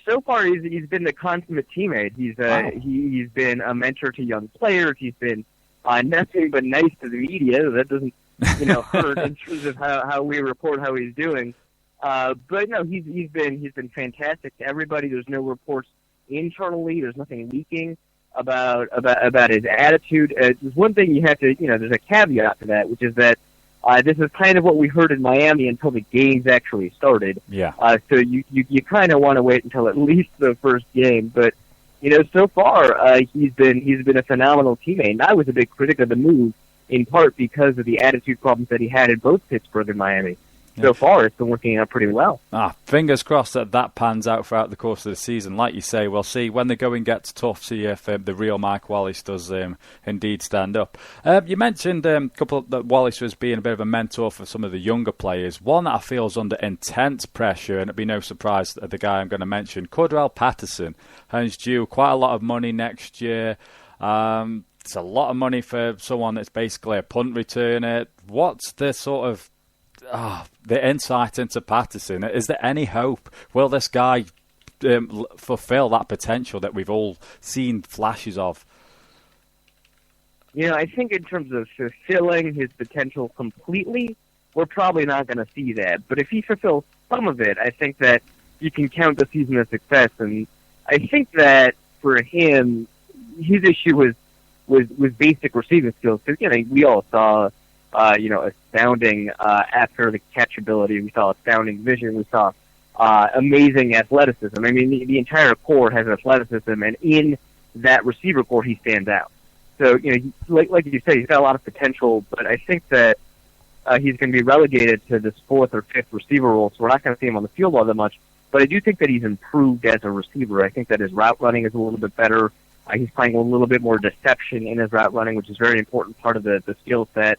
So far he's been the consummate teammate. He's been a mentor to young players. He's been nothing but nice to the media. That doesn't hurt in terms of how we report how he's doing. But no, he's been fantastic to everybody. There's no reports internally. There's nothing leaking about his attitude. There's one thing you have to there's a caveat to that, which is that This is kind of what we heard in Miami until the games actually started. Yeah. So you kind of want to wait until at least the first game. But, so far, he's been a phenomenal teammate. And I was a big critic of the move, in part because of the attitude problems that he had in both Pittsburgh and Miami. So far, it's been working out pretty well. Fingers crossed that pans out throughout the course of the season. Like you say, we'll see when the going gets tough, see if the real Mike Wallace does indeed stand up. You mentioned that Wallace was being a bit of a mentor for some of the younger players. One that I feel is under intense pressure, and it'd be no surprise that the guy I'm going to mention, Cordell Patterson, is due quite a lot of money next year. It's a lot of money for someone that's basically a punt returner. What's the sort of the insight into Patterson? Is there any hope? Will this guy fulfill that potential that we've all seen flashes of? I think in terms of fulfilling his potential completely, we're probably not going to see that. But if he fulfills some of it, I think that you can count the season as success. And I think that for him, his issue was basic receiving skills. So, we all saw astounding after the catch ability. We saw astounding vision. We saw amazing athleticism. I mean, the entire core has athleticism, and in that receiver core, he stands out. So, like you say, he's got a lot of potential, but I think that he's going to be relegated to this fourth or fifth receiver role, so we're not going to see him on the field all that much. But I do think that he's improved as a receiver. I think that his route running is a little bit better. He's playing a little bit more deception in his route running, which is a very important part of the skill set.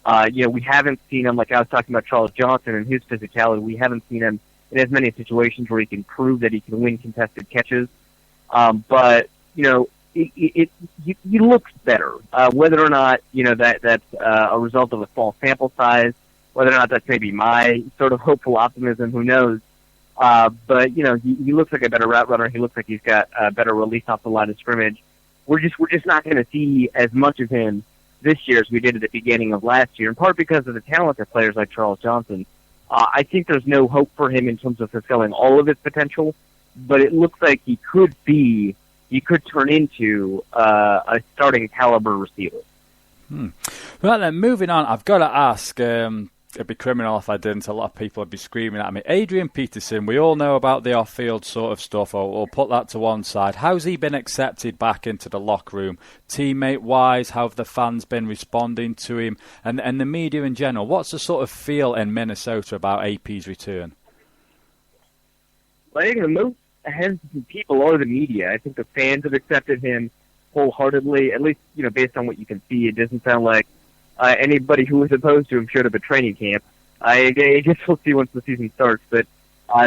We haven't seen him, like I was talking about Charles Johnson and his physicality, we haven't seen him in as many situations where he can prove that he can win contested catches. But he looks better. Whether or not, that's a result of a small sample size, whether or not that's maybe my sort of hopeful optimism, who knows. But he looks like a better route runner. He looks like he's got a better release off the line of scrimmage. We're just not going to see as much of him this year as we did at the beginning of last year, in part because of the talent of players like Charles Johnson. I think there's no hope for him in terms of fulfilling all of his potential, but it looks like he could turn into a starting caliber receiver. Right then, moving on, I've got to ask, it'd be criminal if I didn't. A lot of people would be screaming at me. Adrian Peterson, we all know about the off-field sort of stuff. I'll put that to one side. How's he been accepted back into the locker room? Teammate-wise, how have the fans been responding to him? And the media in general, what's the sort of feel in Minnesota about AP's return? Well, I think the most hesitant people are the media. I think the fans have accepted him wholeheartedly, at least, based on what you can see. It doesn't sound like anybody who was opposed to him showed up at training camp. I guess we'll see once the season starts. But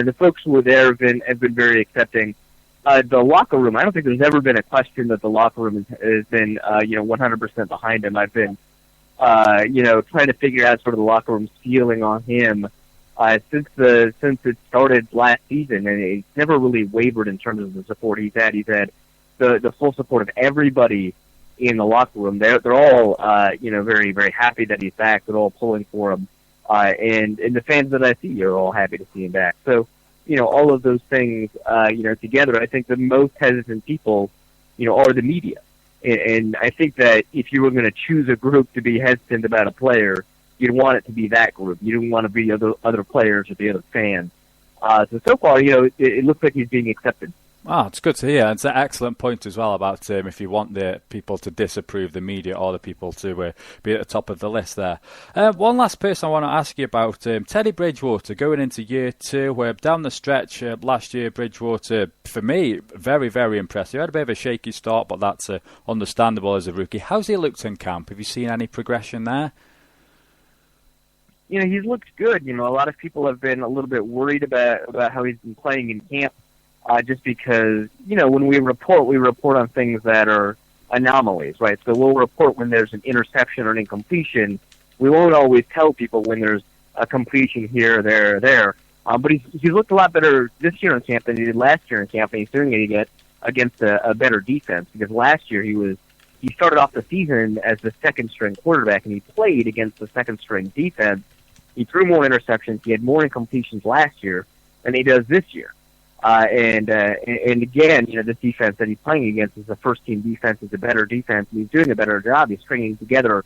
the folks who were there have been very accepting. The locker room, I don't think there's ever been a question that the locker room has been 100% behind him. I've been trying to figure out sort of the locker room's feeling on him since it started last season, and it's never really wavered in terms of the support he's had. He's had the full support of everybody in the locker room. They're all very, very happy that he's back. They're all pulling for him, and the fans that I see are all happy to see him back. So all of those things together, I think the most hesitant people are the media, and I think that if you were going to choose a group to be hesitant about a player, you'd want it to be that group. You don't want to be other players or the other fans. So far, it looks like he's being accepted. Oh, it's good to hear. It's an excellent point as well about if you want the people to disapprove, the media, or the people to be at the top of the list there. One last person I want to ask you about, Teddy Bridgewater, going into year 2. Down the stretch last year, Bridgewater, for me, very, very impressive. He had a bit of a shaky start, but that's understandable as a rookie. How's he looked in camp? Have you seen any progression there? He's looked good. A lot of people have been a little bit worried about how he's been playing in camp. Just because, when we report on things that are anomalies, right? So we'll report when there's an interception or an incompletion. We won't always tell people when there's a completion here, there, or there. But he's looked a lot better this year in camp than he did last year in camp, and he's doing it against a better defense. Because last year he started off the season as the second-string quarterback, and he played against the second-string defense. He threw more interceptions. He had more incompletions last year than he does this year. And again, this defense that he's playing against is a first-team defense. It's a better defense, and he's doing a better job. He's stringing together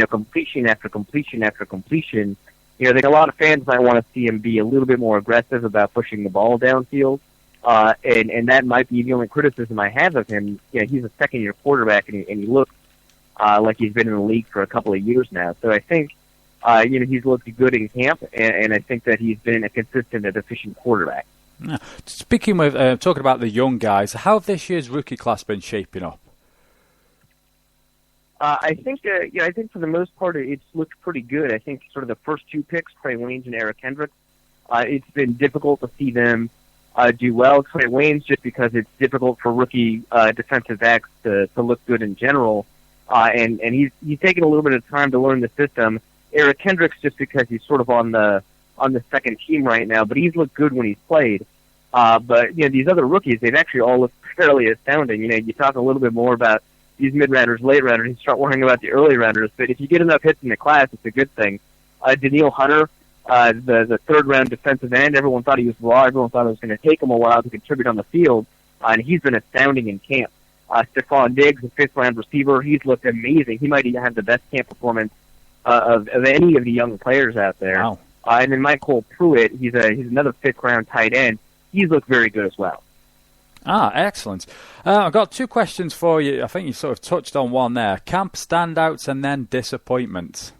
completion after completion after completion. I think a lot of fans might want to see him be a little bit more aggressive about pushing the ball downfield. And that might be the only criticism I have of him. He's a second-year quarterback, and he looks like he's been in the league for a couple of years now. So I think, he's looked good in camp, and I think that he's been a consistent and efficient quarterback. Yeah. Speaking of talking about the young guys, how have this year's rookie class been shaping up? I think for the most part it's looked pretty good. I think sort of the first two picks, Trey Waynes and Eric Kendricks, it's been difficult to see them do well. Trey Waynes just because it's difficult for rookie defensive backs to look good in general, and he's taken a little bit of time to learn the system. Eric Kendricks just because he's sort of on the second team right now, but he's looked good when he's played. But these other rookies, they've actually all looked fairly astounding. You talk a little bit more about these mid-rounders, late-rounders, you start worrying about the early-rounders. But if you get enough hits in the class, it's a good thing. Daniil Hunter, the third-round defensive end, everyone thought he was raw. Everyone thought it was going to take him a while to contribute on the field, and he's been astounding in camp. Stephon Diggs, the fifth-round receiver, he's looked amazing. He might even have the best camp performance of any of the young players out there. Wow. And then Michael Pruitt, he's another fifth-round tight end. He's looked very good as well. Excellent. I've got two questions for you. I think you sort of touched on one there. Camp standouts and then disappointments.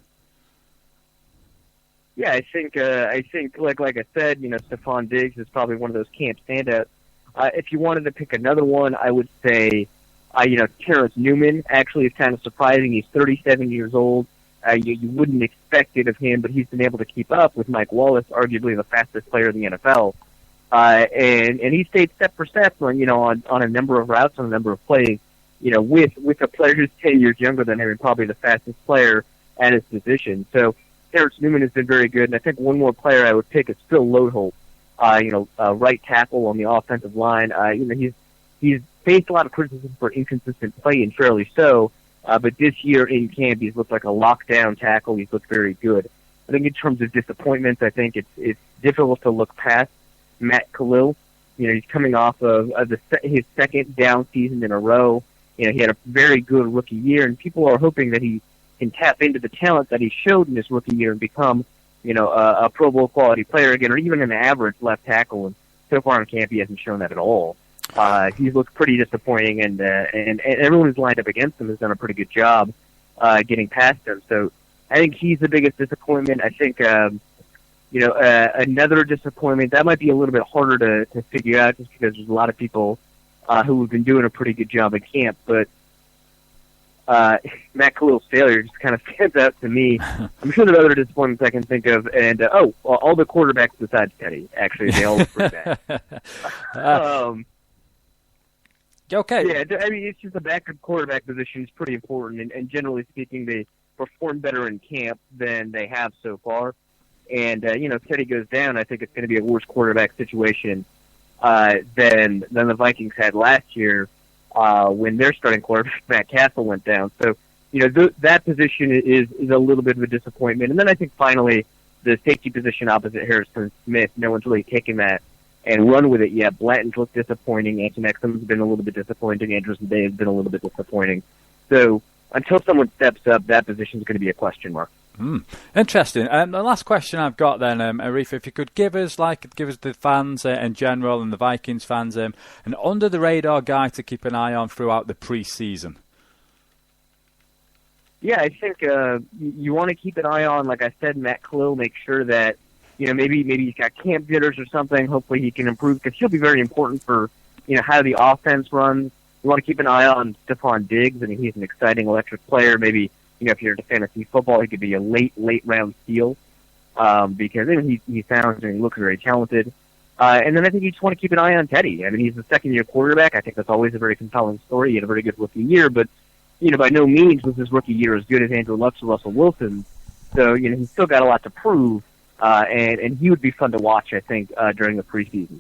Yeah, I think like I said, Stephon Diggs is probably one of those camp standouts. If you wanted to pick another one, I would say, Terrence Newman actually is kind of surprising. He's 37 years old. You wouldn't expect it of him, but he's been able to keep up with Mike Wallace, arguably the fastest player in the NFL. And he stayed step for step on a number of routes, on a number of plays, with a player who's 10 years younger than him and probably the fastest player at his position. So Terrence Newman has been very good. And I think one more player I would pick is Phil Lodeholt, right tackle on the offensive line. He's faced a lot of criticism for inconsistent play, and fairly so. But this year in camp, he's looked like a lockdown tackle. He's looked very good. I think in terms of disappointments, I think it's difficult to look past Matt Khalil. He's coming off of his second down season in a row. He had a very good rookie year, and people are hoping that he can tap into the talent that he showed in his rookie year and become, a Pro Bowl quality player again, or even an average left tackle. And so far in camp, he hasn't shown that at all. He's looked pretty disappointing, and everyone who's lined up against him has done a pretty good job getting past him. So I think he's the biggest disappointment. I think another disappointment that might be a little bit harder to figure out, just because there's a lot of people who have been doing a pretty good job at camp, but Matt Khalil's failure just kind of stands out to me. I'm sure there are other disappointments I can think of, and all the quarterbacks besides Teddy, actually, they all look pretty bad. Okay. Yeah, I mean, it's just the backup quarterback position is pretty important, and generally speaking, they perform better in camp than they have so far. And, if Teddy goes down, I think it's going to be a worse quarterback situation than the Vikings had last year when their starting quarterback, Matt Castle, went down. So, that position is a little bit of a disappointment. And then I think finally the safety position opposite Harrison Smith, no one's really taken that and run with it yet. Blanton's looked disappointing. Anton Exum's been a little bit disappointing. Andrews and Day has been a little bit disappointing. So until someone steps up, that position is going to be a question mark. Interesting. The last question I've got then, Arif, if you could give us the fans in general and the Vikings fans an under-the-radar guy to keep an eye on throughout the pre-season. Yeah, I think you want to keep an eye on, like I said, Matt Khalil. Make sure that maybe he's got camp jitters or something. Hopefully he can improve, because he'll be very important for how the offense runs. You want to keep an eye on Stephon Diggs. I mean, he's an exciting, electric player. Maybe if you're into fantasy football, he could be a late round steal because he sounds and he looks very talented. And then I think you just want to keep an eye on Teddy. I mean, he's a second-year quarterback. I think that's always a very compelling story. He had a very good rookie year, but by no means was his rookie year as good as Andrew Luck's or Russell Wilson. So he's still got a lot to prove. And he would be fun to watch, I think, during the preseason.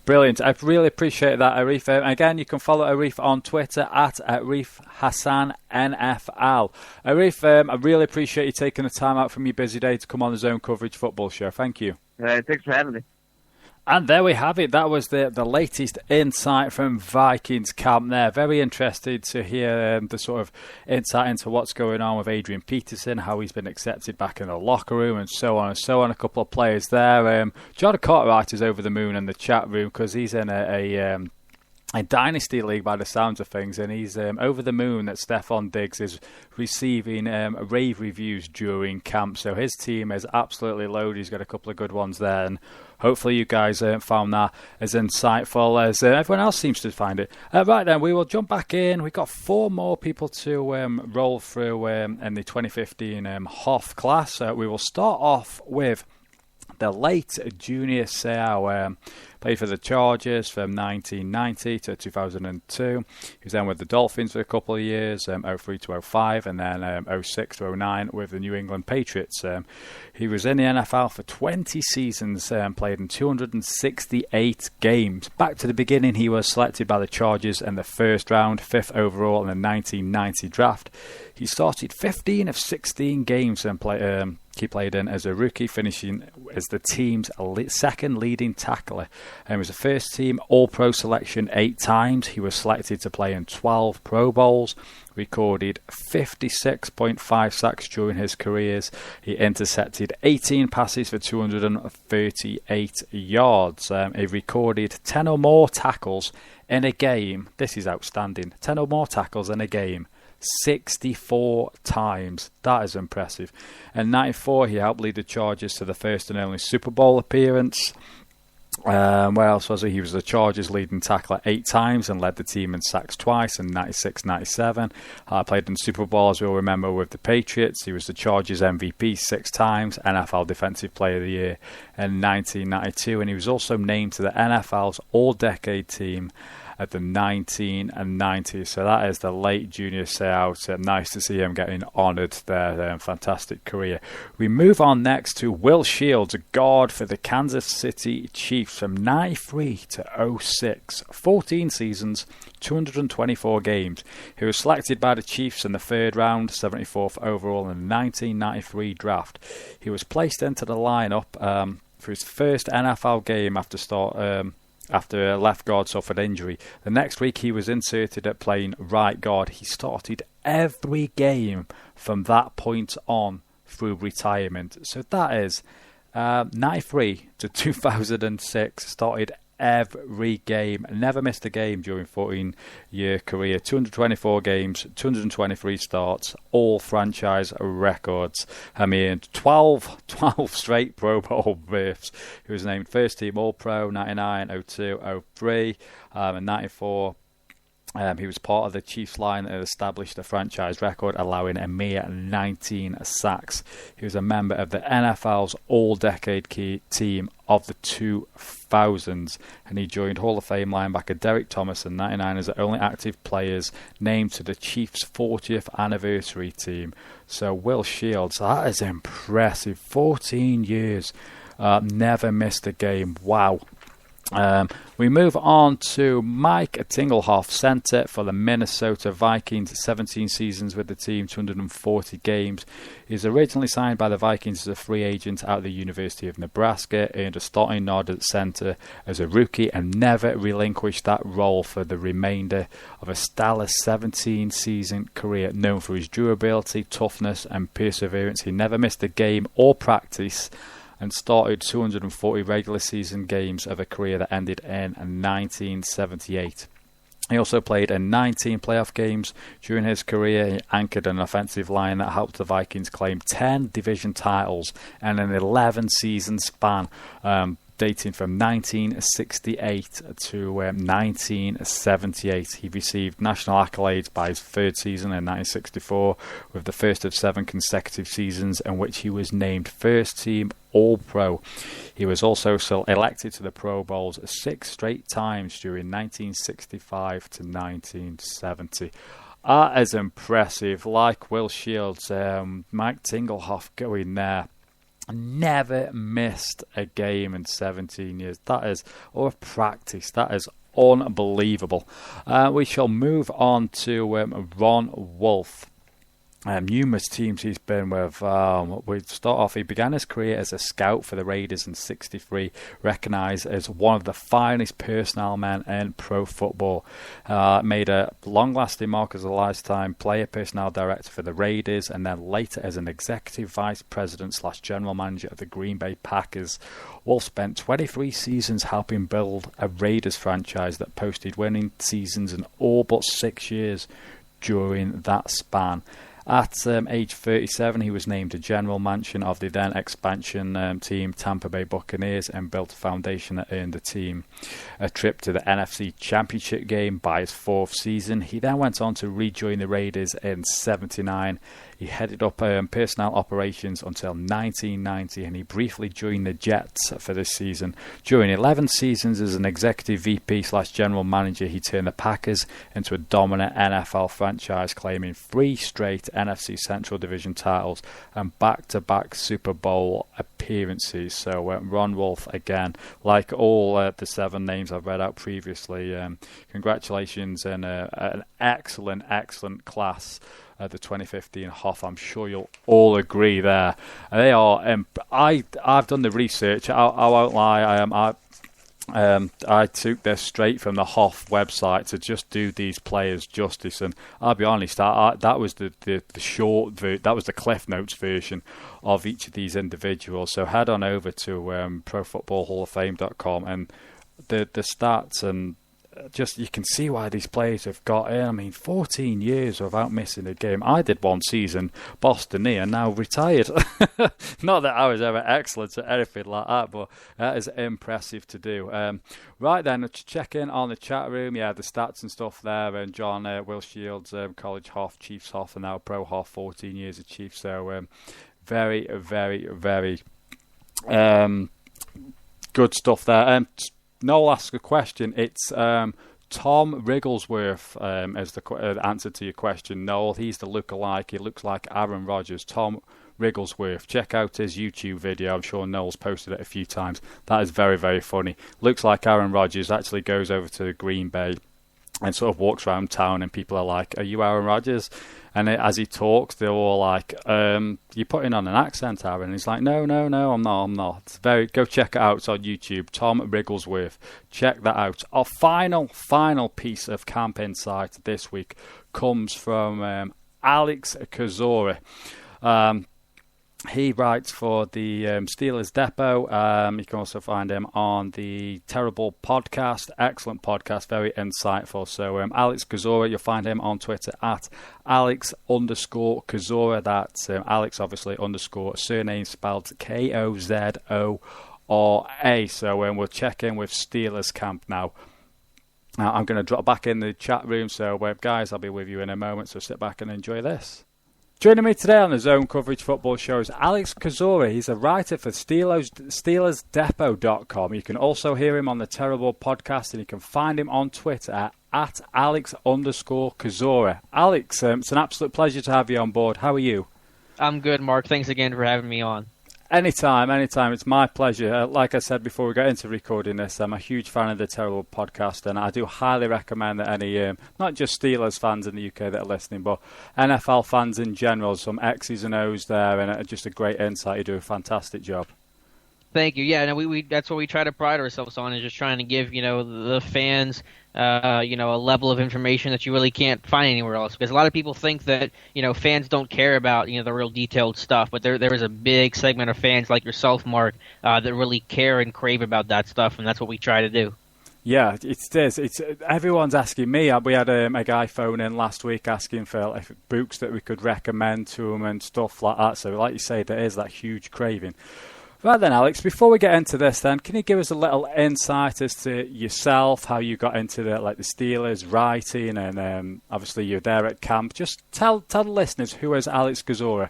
Brilliant. I really appreciate that, Arif. Again, you can follow Arif on Twitter at Arif Hassan NFL. Arif, I really appreciate you taking the time out from your busy day to come on the Zone Coverage Football Show. Thank you. Thanks for having me. And there we have it. That was the latest insight from Vikings camp there. Very interested to hear the sort of insight into what's going on with Adrian Peterson, how he's been accepted back in the locker room, and so on and so on. A couple of players there. John Cartwright is over the moon in the chat room because he's in a Dynasty League by the sounds of things, and he's over the moon that Stephon Diggs is receiving rave reviews during camp. So his team is absolutely loaded. He's got a couple of good ones there, and hopefully you guys found that as insightful as everyone else seems to find it. Right then, we will jump back in. We've got 4 more people to roll through in the 2015 HOF class. We will start off with the late Junior Seau. Played for the Chargers from 1990 to 2002. He was then with the Dolphins for a couple of years, 03 to 05, and then 06 to 09 with the New England Patriots. He was in the NFL for 20 seasons, played in 268 games. Back to the beginning, he was selected by the Chargers in the first round, 5th overall in the 1990 draft. He started 15 of 16 games and he played in as a rookie, finishing as the team's second leading tackler. He was a first-team All-Pro selection 8 times. He was selected to play in 12 Pro Bowls, recorded 56.5 sacks during his careers. He intercepted 18 passes for 238 yards. He recorded 10 or more tackles in a game. This is outstanding. 10 or more tackles in a game 64 times. That is impressive. In 94, he helped lead the Chargers to the first and only Super Bowl appearance. Where else was he? He was the Chargers' leading tackler 8 times and led the team in sacks twice in 96-97. Played in Super Bowl, as we'll remember, with the Patriots. He was the Chargers' MVP 6 times, NFL Defensive Player of the Year in 1992, and he was also named to the NFL's All-Decade Team at the 1990s. So that is the late Junior Seau. Nice to see him getting honoured there. Fantastic career. We move on next to Will Shields, a guard for the Kansas City Chiefs from 93 to 06. 14 seasons, 224 games. He was selected by the Chiefs in the 3rd round, 74th overall in the 1993 draft. He was placed into the lineup for his first NFL game after a left guard suffered injury. The next week he was inserted at playing right guard. He started every game from that point on through retirement. So that is 93 to 2006, started every game, never missed a game during 14-year career, 224 games, 223 starts, all franchise records. I mean, 12 straight Pro Bowl berths. He was named first team All-Pro 99, 02, 03, and 94. He was part of the Chiefs line that established a franchise record, allowing a mere 19 sacks. He was a member of the NFL's All-Decade team of the 2000s, and he joined Hall of Fame linebacker Derek Thomas in 99 as the only active players named to the Chiefs' 40th anniversary team. So Will Shields, that is impressive. 14 years, never missed a game. Wow. We move on to Mike Tingelhoff, center for the Minnesota Vikings, 17 seasons with the team, 240 games. He was originally signed by the Vikings as a free agent out of the University of Nebraska, earned a starting nod at center as a rookie, and never relinquished that role for the remainder of a stellar 17-season career. Known for his durability, toughness, and perseverance, he never missed a game or practice, and started 240 regular season games of a career that ended in 1978. He also played in 19 playoff games during his career. He anchored an offensive line that helped the Vikings claim 10 division titles in an 11-season span, dating from 1968 to 1978. He received national accolades by his 3rd season in 1964, with the first of 7 consecutive seasons in which he was named first team All-Pro. He was also elected to the Pro Bowls 6 straight times during 1965 to 1970. That is impressive. Like Will Shields, Mike Tingelhoff going there. Never missed a game in 17 years. That is, or practice. That is unbelievable. We shall move on to Ron Wolf. numerous teams he's been with. We start off, he began his career as a scout for the Raiders in '63, recognised as one of the finest personnel men in pro football. Made a long-lasting mark as a lifetime player personnel director for the Raiders, and then later as an executive vice president / general manager of the Green Bay Packers. Wolf spent 23 seasons helping build a Raiders franchise that posted winning seasons in all but 6 years during that span. At age 37, he was named a general manager of the then expansion team Tampa Bay Buccaneers and built a foundation that earned the team a trip to the NFC Championship game by his 4th season. He then went on to rejoin the Raiders in '79. He headed up personnel operations until 1990, and he briefly joined the Jets for this season. During 11 seasons as an executive VP / general manager, he turned the Packers into a dominant NFL franchise, claiming 3 straight NFC Central Division titles and back-to-back Super Bowl appearances. So Ron Wolf, again, like all the 7 names I've read out previously, congratulations and an excellent class. The 2015 HOF. I'm sure you'll all agree there. They are. I've done the research. I won't lie. I took this straight from the HOF website to just do these players justice, and I'll be honest. That was the short. That was the Cliff Notes version of each of these individuals. So head on over to ProFootballHallOfFame.com and the stats and. Just you can see why these players have got in. I mean, 14 years without missing a game. I did one season, Boston knee, and now retired. Not that I was ever excellent at anything like that, but that is impressive to do. Right then, let's check in on the chat room. Yeah, the stats and stuff there. And John Will Shields, college HOF, Chiefs HOF, and now pro HOF, 14 years of Chiefs. So very good stuff there. Noel asks a question. It's Tom Wrigglesworth as the answer to your question. Noel, he's the lookalike. He looks like Aaron Rodgers. Tom Wrigglesworth. Check out his YouTube video. I'm sure Noel's posted it a few times. That is very funny. Looks like Aaron Rodgers. Actually goes over to Green Bay and sort of walks around town, and people are like, "Are you Aaron Rodgers?" And as he talks, they're all like, "You're putting on an accent, Aaron." And he's like, No, I'm not. It's go check it out. It's on YouTube. Tom Wrigglesworth. Check that out. Our final piece of camp insight this week comes from Alex Kozora. He writes for the Steelers Depot. You can also find him on the Terrible Podcast. Excellent podcast, very insightful. So Alex Kozora, you'll find him on Twitter at Alex_Kozora. That's Alex, obviously, _ surname spelled Kozora. So we'll check in with Steelers camp now. I'm going to drop back in the chat room. So guys, I'll be with you in a moment. So sit back and enjoy this. Joining me today on the Zone Coverage Football Show is Alex Kozora. He's a writer for SteelersDepot.com. You can also hear him on the Terrible Podcast, and you can find him on Twitter at Alex_Kozora. Alex, it's an absolute pleasure to have you on board. How are you? I'm good, Mark. Thanks again for having me on. Anytime. It's my pleasure. Like I said before we got into recording this, I'm a huge fan of the Terrible Podcast, and I do highly recommend that any, not just Steelers fans in the UK that are listening, but NFL fans in general, some X's and O's there, and just a great insight. You do a fantastic job. Thank you. Yeah, we that's what we try to pride ourselves on, is just trying to give the fans a level of information that you really can't find anywhere else. Because a lot of people think that fans don't care about the real detailed stuff, but there is a big segment of fans like yourself, Mark, that really care and crave about that stuff, and that's what we try to do. Yeah, it is. Everyone's asking me. We had a guy phone in last week asking for books that we could recommend to him and stuff like that. So, like you say, there is that huge craving. Right then, Alex, before we get into this then, can you give us a little insight as to yourself, how you got into the Steelers writing, and obviously you're there at camp. Just tell the listeners, who is Alex Kozora?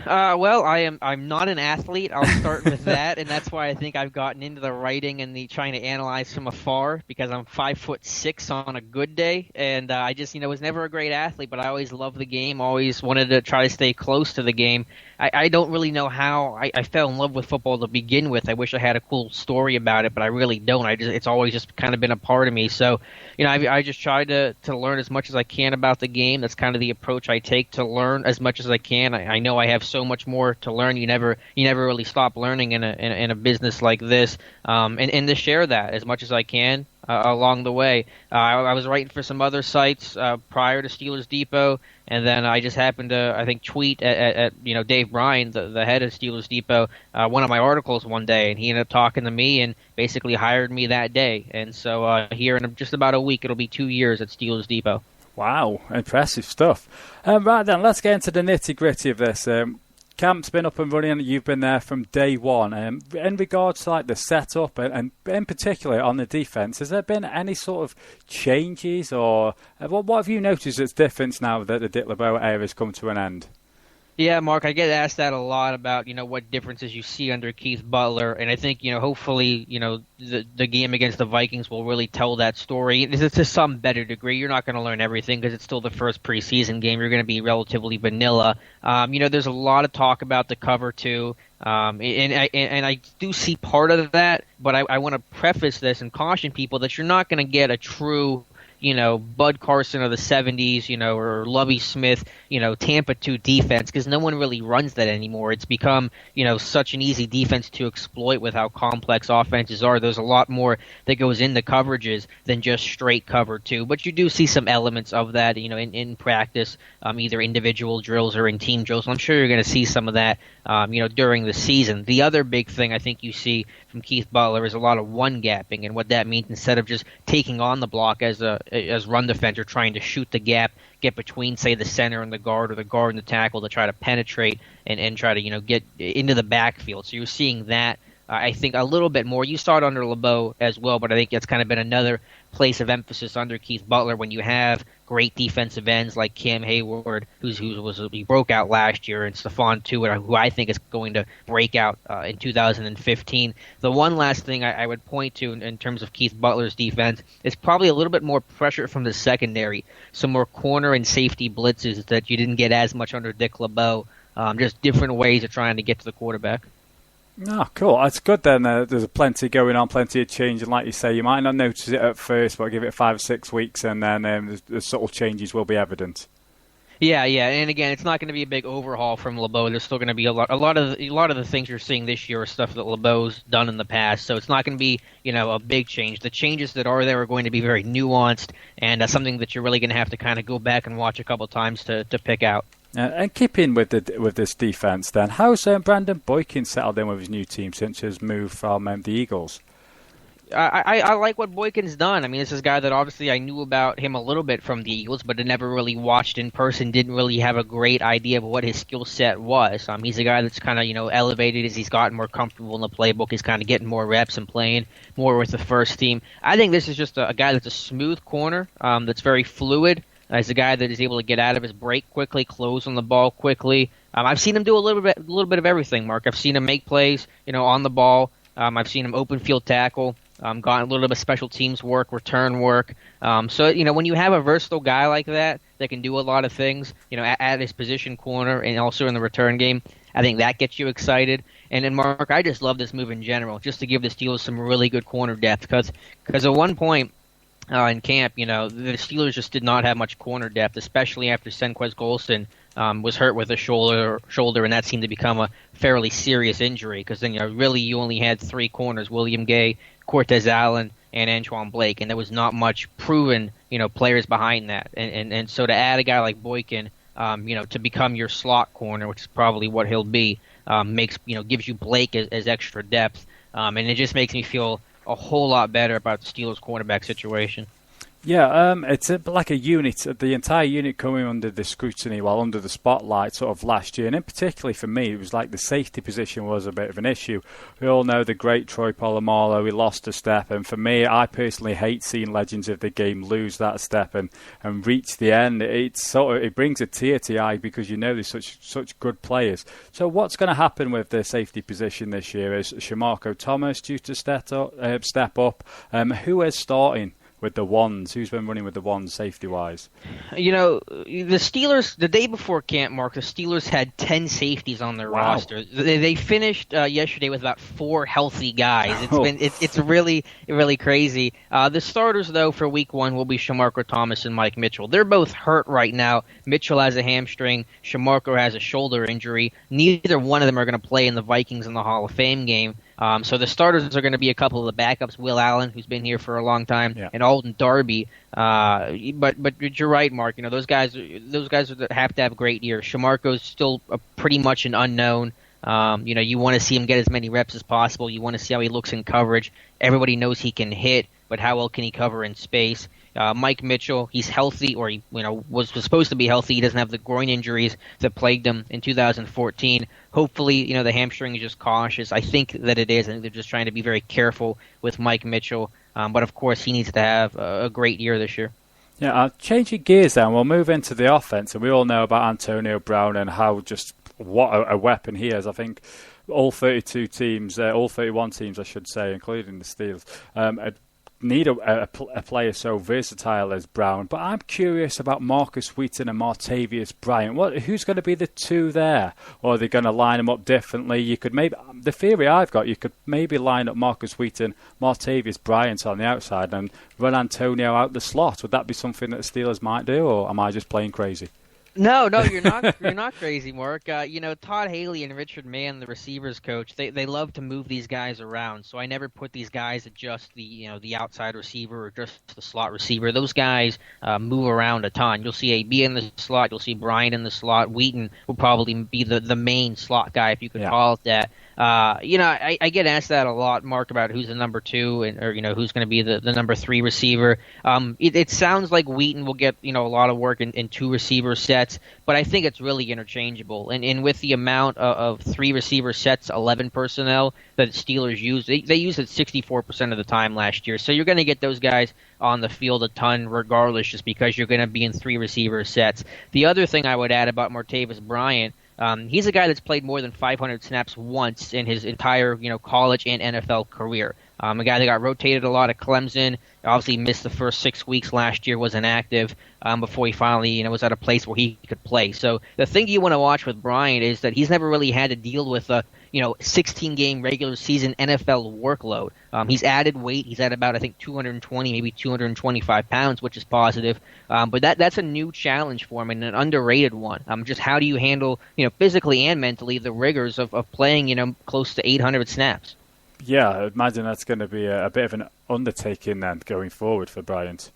Well, I'm not an athlete. I'll start with that, and that's why I think I've gotten into the writing and the trying to analyze from afar, because I'm 5'6" on a good day, and I just was never a great athlete, but I always loved the game. Always wanted to try to stay close to the game. I don't really know how I fell in love with football to begin with. I wish I had a cool story about it, but I really don't. It's always just kind of been a part of me. So, I just try to learn as much as I can about the game. That's kind of the approach I take, to learn as much as I can. I know I have so much more to learn. You never really stop learning in a business like this, and to share that as much as I can along the way. I was writing for some other sites prior to Steelers Depot, and then I just happened to, I think, tweet at Dave Bryan, the head of Steelers Depot, one of my articles one day, and he ended up talking to me and basically hired me that day. And so here in just about a week, it'll be 2 years at Steelers Depot. Wow, impressive stuff. Right then, let's get into the nitty-gritty of this. Camp's been up and running, and you've been there from day one. In regards to the setup, and in particular on the defence, has there been any sort of changes, or what have you noticed that's different now that the Dick LeBeau era has come to an end? Yeah, Mark, I get asked that a lot about, what differences you see under Keith Butler, and I think, hopefully, the game against the Vikings will really tell that story. It's to some better degree. You're not going to learn everything because it's still the first preseason game. You're going to be relatively vanilla. There's a lot of talk about the cover two, and I do see part of that, but I want to preface this and caution people that you're not going to get a true Bud Carson of the 70s, or Lovie Smith, Tampa 2 defense, because no one really runs that anymore. It's become, such an easy defense to exploit with how complex offenses are. There's a lot more that goes into coverages than just straight cover 2. But you do see some elements of that, in practice, either individual drills or in team drills. I'm sure you're going to see some of that, during the season. The other big thing I think you see from Keith Butler is a lot of one-gapping, and what that means, instead of just taking on the block as run defender, trying to shoot the gap, get between, say, the center and the guard, or the guard and the tackle, to try to penetrate and try to get into the backfield. So you're seeing that, I think, a little bit more. You saw it under LeBeau as well, but I think it's kind of been another place of emphasis under Keith Butler when you have great defensive ends like Cam Hayward, he broke out last year, and Stephon Tuitt, who I think is going to break out in 2015. The one last thing I would point to in terms of Keith Butler's defense is probably a little bit more pressure from the secondary, some more corner and safety blitzes that you didn't get as much under Dick LeBeau, just different ways of trying to get to the quarterback. Oh, cool. That's good then. There's plenty going on, plenty of change, and like you say, you might not notice it at first, but give it 5 or 6 weeks, and then the subtle changes will be evident. Yeah, and again, it's not going to be a big overhaul from LeBeau. There's still going to be a lot of the things you're seeing this year are stuff that LeBeau's done in the past. So it's not going to be a big change. The changes that are there are going to be very nuanced, and something that you're really going to have to kind of go back and watch a couple times to pick out. And keeping with this defense, then, how's Brandon Boykin settled in with his new team since his move from the Eagles? I like what Boykin's done. I mean, this is a guy that obviously I knew about him a little bit from the Eagles, but I never really watched in person, didn't really have a great idea of what his skill set was. He's a guy that's kind of, elevated as he's gotten more comfortable in the playbook. He's kind of getting more reps and playing more with the first team. I think this is just a guy that's a smooth corner, that's very fluid. He's a guy that is able to get out of his break quickly, close on the ball quickly. I've seen him do a little bit of everything, Mark. I've seen him make plays, on the ball. I've seen him open field tackle, gotten a little bit of special teams work, return work. So when you have a versatile guy like that can do a lot of things, at his position corner and also in the return game, I think that gets you excited. And then, Mark, I just love this move in general, just to give the Steelers some really good corner depth, because at one point, in camp, the Steelers just did not have much corner depth, especially after Senquez Golston was hurt with a shoulder, and that seemed to become a fairly serious injury, because then really you only had 3 corners: William Gay, Cortez Allen, and Antoine Blake, and there was not much proven players behind that. And so to add a guy like Boykin, to become your slot corner, which is probably what he'll be, gives you Blake as extra depth, and it just makes me feel a whole lot better about the Steelers' cornerback situation. Yeah, it's like a unit, the entire unit coming under the scrutiny, while under the spotlight sort of last year. And in particularly for me, it was like the safety position was a bit of an issue. We all know the great Troy Polamalu, he lost a step. And for me, I personally hate seeing legends of the game lose that step and reach the end. It brings a tear to the eye because you know there's such good players. So what's going to happen with the safety position this year? Is Shamarko Thomas due to step up? Who is starting with the ones? Who's been running with the ones safety-wise? You know, the Steelers, the day before camp, Mark, the Steelers had 10 safeties on their roster. They finished yesterday with about 4 healthy guys. It's really, really crazy. The starters, though, for week 1 will be Shamarko Thomas and Mike Mitchell. They're both hurt right now. Mitchell has a hamstring. Shamarko has a shoulder injury. Neither one of them are going to play in the Vikings in the Hall of Fame game. So the starters are going to be a couple of the backups, Will Allen, who's been here for a long time, and Alden Darby. But you're right, Mark. You know, those guys have to have great years. Shamarko's still pretty much an unknown. You know, you want to see him get as many reps as possible. You want to see how he looks in coverage. Everybody knows he can hit, but how well can he cover in space? Mike Mitchell, he's healthy, or he was supposed to be healthy. He doesn't have the groin injuries that plagued him in 2014. Hopefully, the hamstring is just cautious. I think that it is. I think they're just trying to be very careful with Mike Mitchell. But of course, he needs to have a great year this year. Yeah, changing gears then, we'll move into the offense, and we all know about Antonio Brown and how what a weapon he is. I think all 32 teams, all 31 teams, I should say, including the Steelers, need a player so versatile as Brown. But I'm curious about Marcus Wheaton and Martavius Bryant. Who's going to be the two there? Or are they going to line them up differently? The theory I've got, you could maybe line up Marcus Wheaton, Martavius Bryant on the outside and run Antonio out the slot. Would that be something that the Steelers might do, or am I just playing crazy? No, you're not. You're not crazy, Mark. Todd Haley and Richard Mann, the receivers coach, they love to move these guys around. So I never put these guys at just the outside receiver or just the slot receiver. Those guys move around a ton. You'll see AB in the slot. You'll see Bryant in the slot. Wheaton will probably be the main slot guy, if you could call it that. I get asked that a lot, Mark, about who's the number 2 or who's going to be the number 3 receiver. It sounds like Wheaton will get a lot of work in 2 receiver sets, but I think it's really interchangeable. And with the amount of 3 receiver sets, 11 personnel that Steelers use, they used it 64% of the time last year. So you're going to get those guys on the field a ton regardless, just because you're going to be in 3 receiver sets. The other thing I would add about Martavis Bryant, he's a guy that's played more than 500 snaps once in his entire, college and NFL career. A guy that got rotated a lot at Clemson, obviously missed the first 6 weeks last year, was inactive before he finally, was at a place where he could play. So the thing you want to watch with Bryant is that he's never really had to deal with a 16-game regular season NFL workload. He's added weight. He's at about, I think, 220, maybe 225 pounds, which is positive. But that's a new challenge for him and an underrated one. Just how do you handle, physically and mentally the rigors of playing, close to 800 snaps? Yeah, I imagine that's going to be a bit of an undertaking then going forward for Bryant.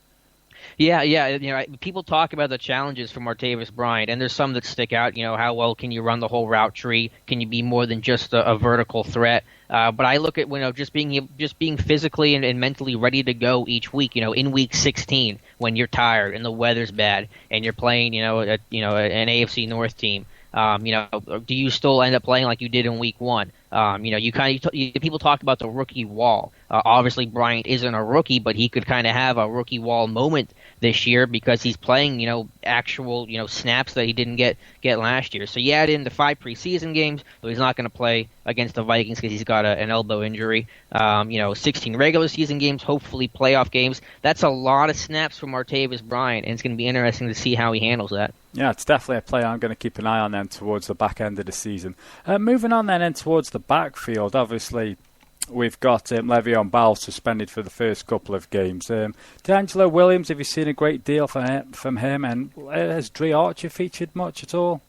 Yeah. People talk about the challenges for Martavis Bryant, and there's some that stick out. How well can you run the whole route tree? Can you be more than just a vertical threat? But I look at just being physically and mentally ready to go each week. In week 16 when you're tired and the weather's bad and you're playing, an AFC North team. Do you still end up playing like you did in week 1? People talk about the rookie wall. Obviously, Bryant isn't a rookie, but he could kind of have a rookie wall moment this year because he's playing, actual, snaps that he didn't get last year. So you add in the 5 preseason games, though he's not going to play against the Vikings because he's got an elbow injury. 16 regular season games, hopefully playoff games. That's a lot of snaps for Martavis Bryant, and it's going to be interesting to see how he handles that. Yeah, it's definitely a player I'm going to keep an eye on then towards the back end of the season. Moving on then in towards the backfield, obviously we've got Le'Veon Bell suspended for the first couple of games. D'Angelo Williams, have you seen a great deal from him? And has Dre Archer featured much at all?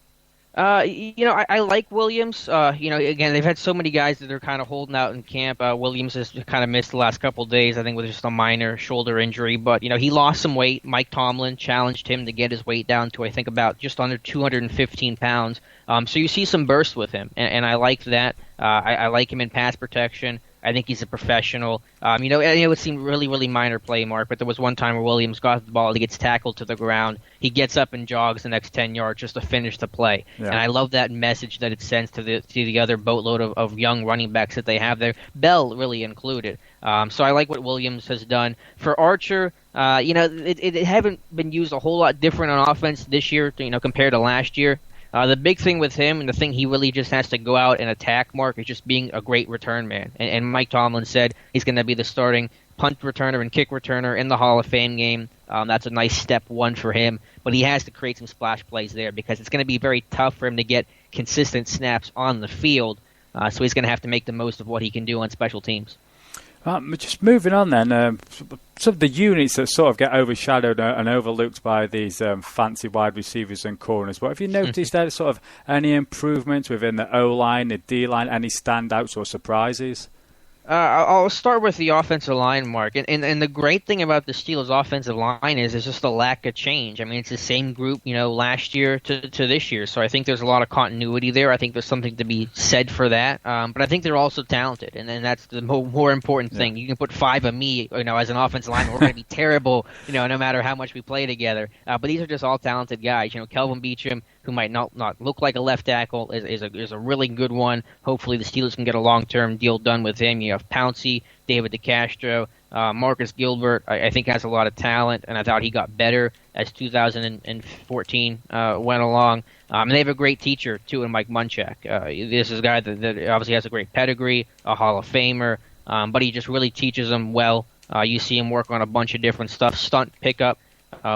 I like Williams. Again, they've had so many guys that are kind of holding out in camp. Williams has kind of missed the last couple of days, I think, with just a minor shoulder injury. But, he lost some weight. Mike Tomlin challenged him to get his weight down to, I think, about just under 215 pounds. So you see some burst with him, and I like that. I like him in pass protection. I think he's a professional. It would seem really, really minor play, Mark, but there was one time where Williams got the ball, he gets tackled to the ground, he gets up and jogs the next 10 yards just to finish the play. Yeah. And I love that message that it sends to the other boatload of young running backs that they have there, Bell really included. So I like what Williams has done. For Archer, it haven't been used a whole lot different on offense this year, compared to last year. The big thing with him, and the thing he really just has to go out and attack, Mark, is just being a great return man. And Mike Tomlin said he's going to be the starting punt returner and kick returner in the Hall of Fame game. That's a nice step one for him. But he has to create some splash plays there because it's going to be very tough for him to get consistent snaps on the field. So he's going to have to make the most of what he can do on special teams. Just moving on then, some of the units that sort of get overshadowed and overlooked by these fancy wide receivers and corners. But have you noticed that sort of any improvements within the O-line, the D-line, any standouts or surprises? I'll start with the offensive line, Mark. And the great thing about the Steelers' offensive line is just the lack of change. I mean, it's the same group, last year to this year. So I think there's a lot of continuity there. I think there's something to be said for that. But I think they're also talented, and that's the more important thing. You can put 5 of me, as an offensive lineman. We're going to be terrible, no matter how much we play together. But these are just all talented guys. Kelvin Beachum, who might not look like a left tackle, is a really good one. Hopefully the Steelers can get a long-term deal done with him. You have Pouncey, David DeCastro, Marcus Gilbert, I think has a lot of talent, and I thought he got better as 2014 went along. And they have a great teacher, too, in Mike Munchak. This is a guy that obviously has a great pedigree, a Hall of Famer, but he just really teaches them well. You see him work on a bunch of different stuff, stunt pickup,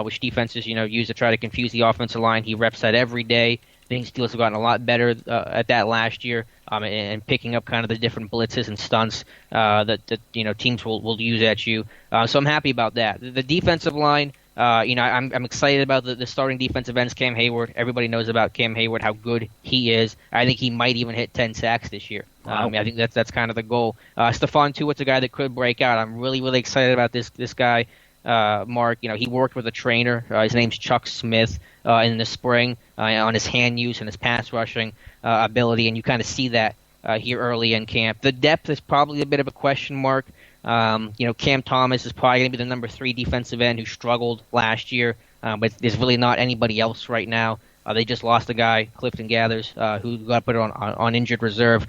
which defenses, use to try to confuse the offensive line. He reps that every day. I think Steelers have gotten a lot better at that last year, and picking up kind of the different blitzes and stunts that teams will use at you. So I'm happy about that. The defensive line, I'm excited about the starting defensive ends, Cam Hayward. Everybody knows about Cam Hayward, how good he is. I think he might even hit 10 sacks this year. Wow. I think that's kind of the goal. Stephon Tuitt's a guy that could break out. I'm really, really excited about this guy. Mark, he worked with a trainer. His name's Chuck Smith in the spring on his hand use and his pass rushing ability, and you kind of see that here early in camp. The depth is probably a bit of a question mark. Cam Thomas is probably going to be the number 3 defensive end who struggled last year, but there's really not anybody else right now. They just lost a guy, Clifton Gathers, who got put on injured reserve.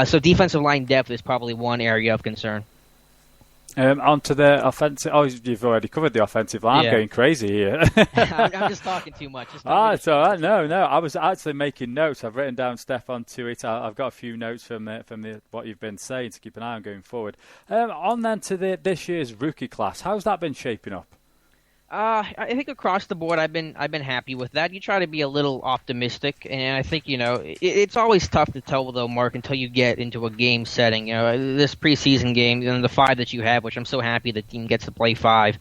So defensive line depth is probably one area of concern. Onto the offensive. Oh, you've already covered the offensive line. Yeah. I'm going crazy here. I'm just talking too much. It's all right. No. I was actually making notes. I've written down Stephon Tuitt. I've got a few notes from what you've been saying to keep an eye on going forward. On then to this year's rookie class. How's that been shaping up? I think across the board, I've been happy with that. You try to be a little optimistic, and I think it's always tough to tell though, Mark, until you get into a game setting. This preseason game, the 5 that you have, which I'm so happy the team gets to play 5,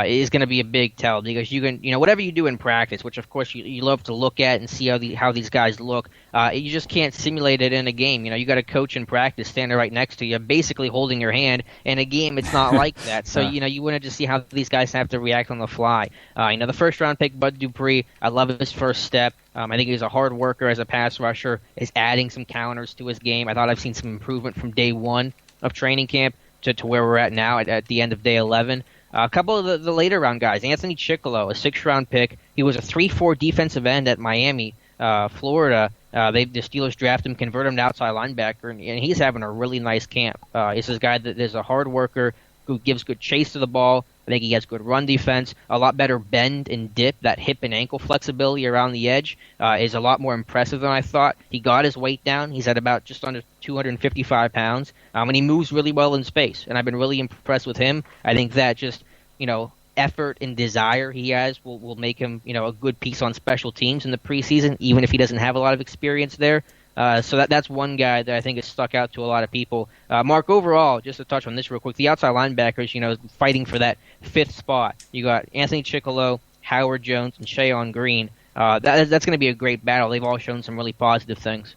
is going to be a big tell because you can, whatever you do in practice, which of course you love to look at and see how these guys look. You just can't simulate it in a game. You got a coach in practice standing right next to you, basically holding your hand. In a game, it's not like that. So you want to just see how these guys have to react on the fly. The first round pick, Bud Dupree, I love his first step. I think he's a hard worker as a pass rusher, is adding some counters to his game. I thought I've seen some improvement from day 1 of training camp to where we're at now at the end of day 11. A couple of the later round guys, Anthony Chickalo, a 6th round pick. He was a 3-4 defensive end at Miami, Florida. The Steelers draft him, convert him to outside linebacker, and he's having a really nice camp. He's this guy that is a hard worker who gives good chase to the ball. I think he has good run defense, a lot better bend and dip. That hip and ankle flexibility around the edge is a lot more impressive than I thought. He got his weight down. He's at about just under 255 pounds, and he moves really well in space. And I've been really impressed with him. I think that just, effort and desire he has will make him, a good piece on special teams in the preseason, even if he doesn't have a lot of experience there. So that's one guy that I think has stuck out to a lot of people. Mark, overall, just to touch on this real quick, the outside linebackers, fighting for that 5th spot. You got Anthony Chickalo, Howard Jones, and Shayon Green. That's going to be a great battle. They've all shown some really positive things.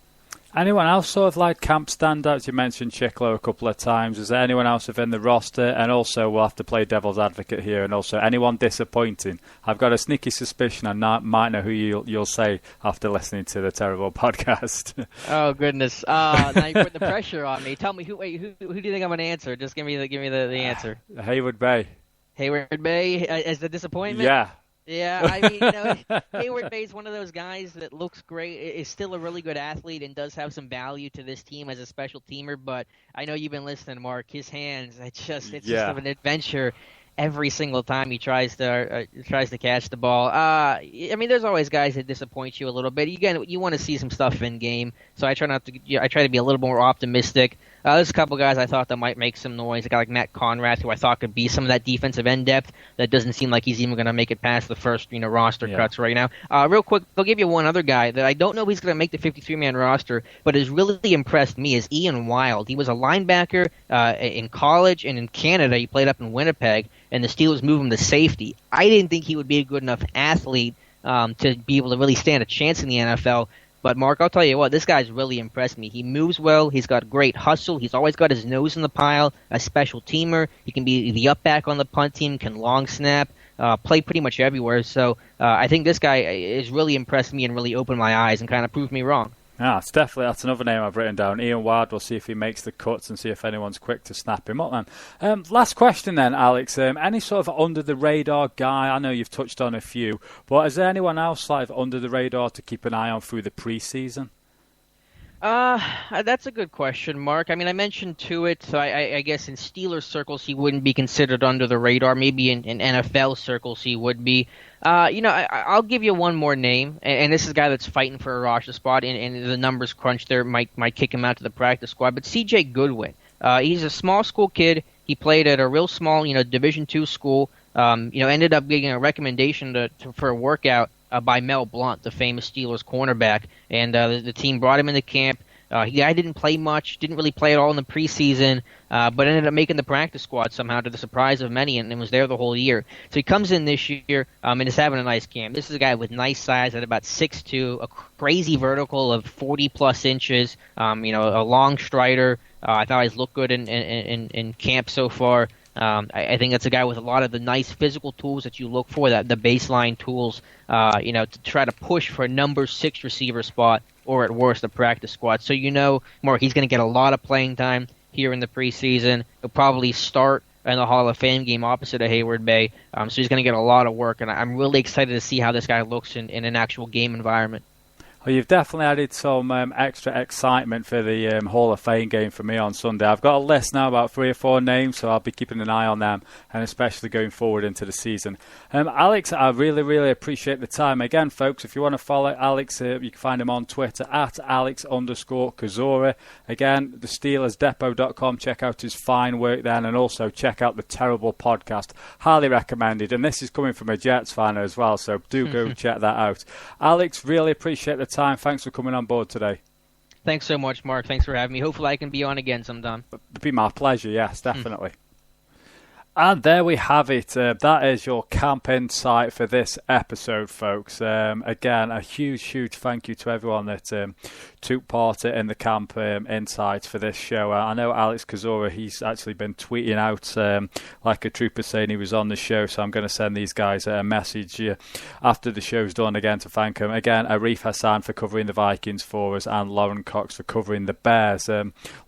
Anyone else sort of like camp standouts? You mentioned Chiklo a couple of times. Is there anyone else within the roster? And also, we'll have to play devil's advocate here. And also, anyone disappointing? I've got a sneaky suspicion I might know who you'll say after listening to the terrible podcast. Oh goodness! Now you put the pressure on me. Tell me who do you think I'm going to answer? Just give me the answer. Hayward Bay. Hayward Bay as the disappointment. Yeah. Yeah, I mean, Hayward Bay is one of those guys that looks great, is still a really good athlete, and does have some value to this team as a special teamer. But I know you've been listening, Mark. His hands, it's just an adventure every single time he tries to catch the ball. I mean, there's always guys that disappoint you a little bit. You want to see some stuff in game, so I try to be a little more optimistic. There's a couple guys I thought that might make some noise. A guy like Matt Conrad, who I thought could be some of that defensive end depth. That doesn't seem like he's even going to make it past the first roster cuts right now. Real quick, I'll give you one other guy that I don't know if he's going to make the 53-man roster, but has really impressed me is Ian Wild. He was a linebacker in college, and in Canada he played up in Winnipeg, and the Steelers moved him to safety. I didn't think he would be a good enough athlete to be able to really stand a chance in the NFL. But, Mark, I'll tell you what, this guy's really impressed me. He moves well. He's got great hustle. He's always got his nose in the pile, a special teamer. He can be the up back on the punt team, can long snap, play pretty much everywhere. So I think this guy has really impressed me and really opened my eyes and kind of proved me wrong. Yeah, that's another name I've written down. Ian Wild. We'll see if he makes the cuts and see if anyone's quick to snap him up then. Last question then, Alex. Any sort of under-the-radar guy? I know you've touched on a few, but is there anyone else like under the radar to keep an eye on through the preseason? That's a good question, Mark. I mean, I mentioned Tuitt, so I guess in Steelers circles he wouldn't be considered under the radar. Maybe in NFL circles he would be. I'll give you one more name, and this is a guy that's fighting for a roster spot, and the numbers crunch there might kick him out to the practice squad. But C.J. Goodwin, he's a small school kid. He played at a real small, Division II school. Ended up getting a recommendation for a workout by Mel Blount, the famous Steelers cornerback, and the team brought him into camp. I didn't play much, didn't really play at all in the preseason, but ended up making the practice squad somehow to the surprise of many, and was there the whole year. So he comes in this year and is having a nice camp. This is a guy with nice size at about 6'2", a crazy vertical of 40-plus inches, a long strider. I thought he's looked good in camp so far. I think that's a guy with a lot of the nice physical tools that you look for, the baseline tools, to try to push for a number 6 receiver spot, or at worst a practice squad. So Mark, he's going to get a lot of playing time here in the preseason. He'll probably start in the Hall of Fame game opposite of Hayward Bay. So he's going to get a lot of work, and I'm really excited to see how this guy looks in an actual game environment. Well, you've definitely added some extra excitement for the Hall of Fame game for me on Sunday. I've got a list now, about 3 or 4 names, so I'll be keeping an eye on them, and especially going forward into the season. Alex, I really, really appreciate the time. Again, folks, if you want to follow Alex, you can find him on Twitter at Alex_Kozora. Again, the SteelersDepot.com. Check out his fine work then, and also check out the Terrible podcast. Highly recommended, and this is coming from a Jets fan as well, so do go check that out. Alex, really appreciate the time. Thanks for coming on board today. Thanks so much, Mark. Thanks for having me. Hopefully I can be on again sometime. It'd be my pleasure, yes, definitely. And there we have it. That is your camp insight for this episode, folks. Again, a huge thank you to everyone that took part in the camp insights for this show. I know Alex Kozora, he's actually been tweeting out like a trooper saying he was on the show, so I'm going to send these guys a message after the show's done again to thank them. Again, Arif Hassan for covering the Vikings for us, and Lorin Cox for covering the Bears.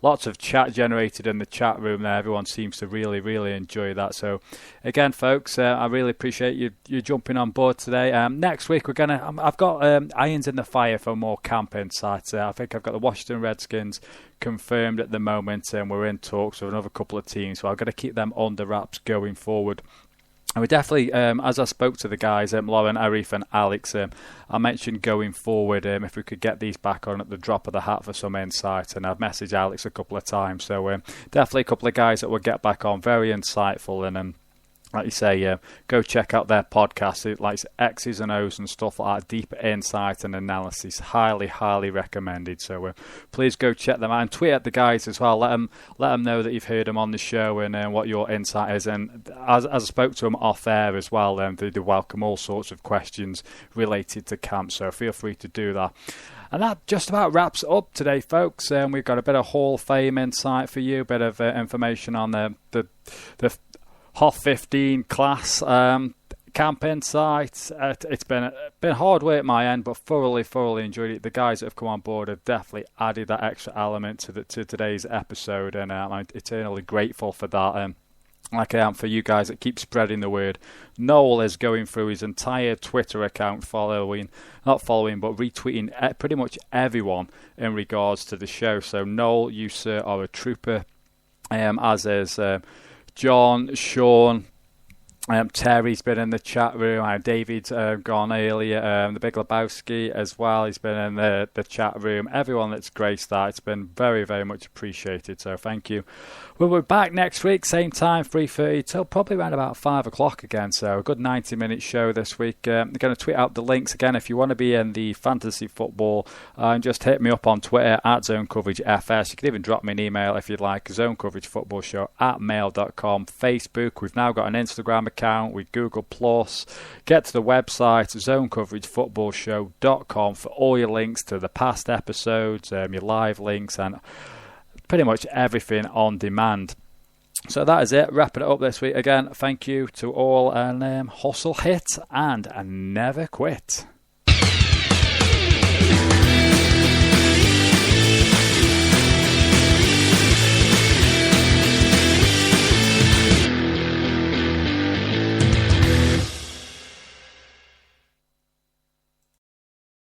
Lots of chat generated in the chat room there. Everyone seems to really enjoy that. So again, folks, I really appreciate you jumping on board today. Next week I've got irons in the fire for more camp insights. I think I've got the Washington Redskins confirmed at the moment, and we're in talks with another couple of teams, so I've got to keep them under wraps going forward. And we definitely, as I spoke to the guys, Lorin, Arif and Alex, I mentioned going forward if we could get these back on at the drop of the hat for some insight, and I've messaged Alex a couple of times, so definitely a couple of guys that will get back on, very insightful, and like you say, go check out their podcast. It likes X's and O's and stuff like that. Deeper insight and analysis. Highly, highly recommended. So please go check them out and tweet at the guys as well. Let them know that you've heard them on the show and what your insight is. And as I spoke to them off air as well, they welcome all sorts of questions related to camp. So feel free to do that. And that just about wraps it up today, folks. We've got a bit of Hall of Fame insight for you, a bit of information on the HOF 15 class camp insight. It's been hard work at my end, but thoroughly enjoyed it. The guys that have come on board have definitely added that extra element to today's episode, and I'm eternally grateful for that. Like I am for you guys that keep spreading the word. Noel is going through his entire Twitter account, retweeting pretty much everyone in regards to the show. So Noel, you sir are a trooper, as is John, Sean, Terry's been in the chat room. David's gone earlier. The Big Lebowski as well. He's been in the chat room. Everyone that's graced that, it's been very, very much appreciated. So thank you. We'll be back next week, same time, 3:30 till probably around about 5 o'clock again. So a good 90-minute show this week. I'm going to tweet out the links again if you want to be in the fantasy football. Just hit me up on Twitter at ZoneCoverageFS. You can even drop me an email if you'd like. ZoneCoverageFootballShow@mail.com. Facebook. We've now got an Instagram account with Google+. Get to the website, ZoneCoverageFootballShow.com, for all your links to the past episodes, your live links, and pretty much everything on demand. So that is it. Wrapping it up this week. Again, thank you to all, and hustle, hit, and never quit.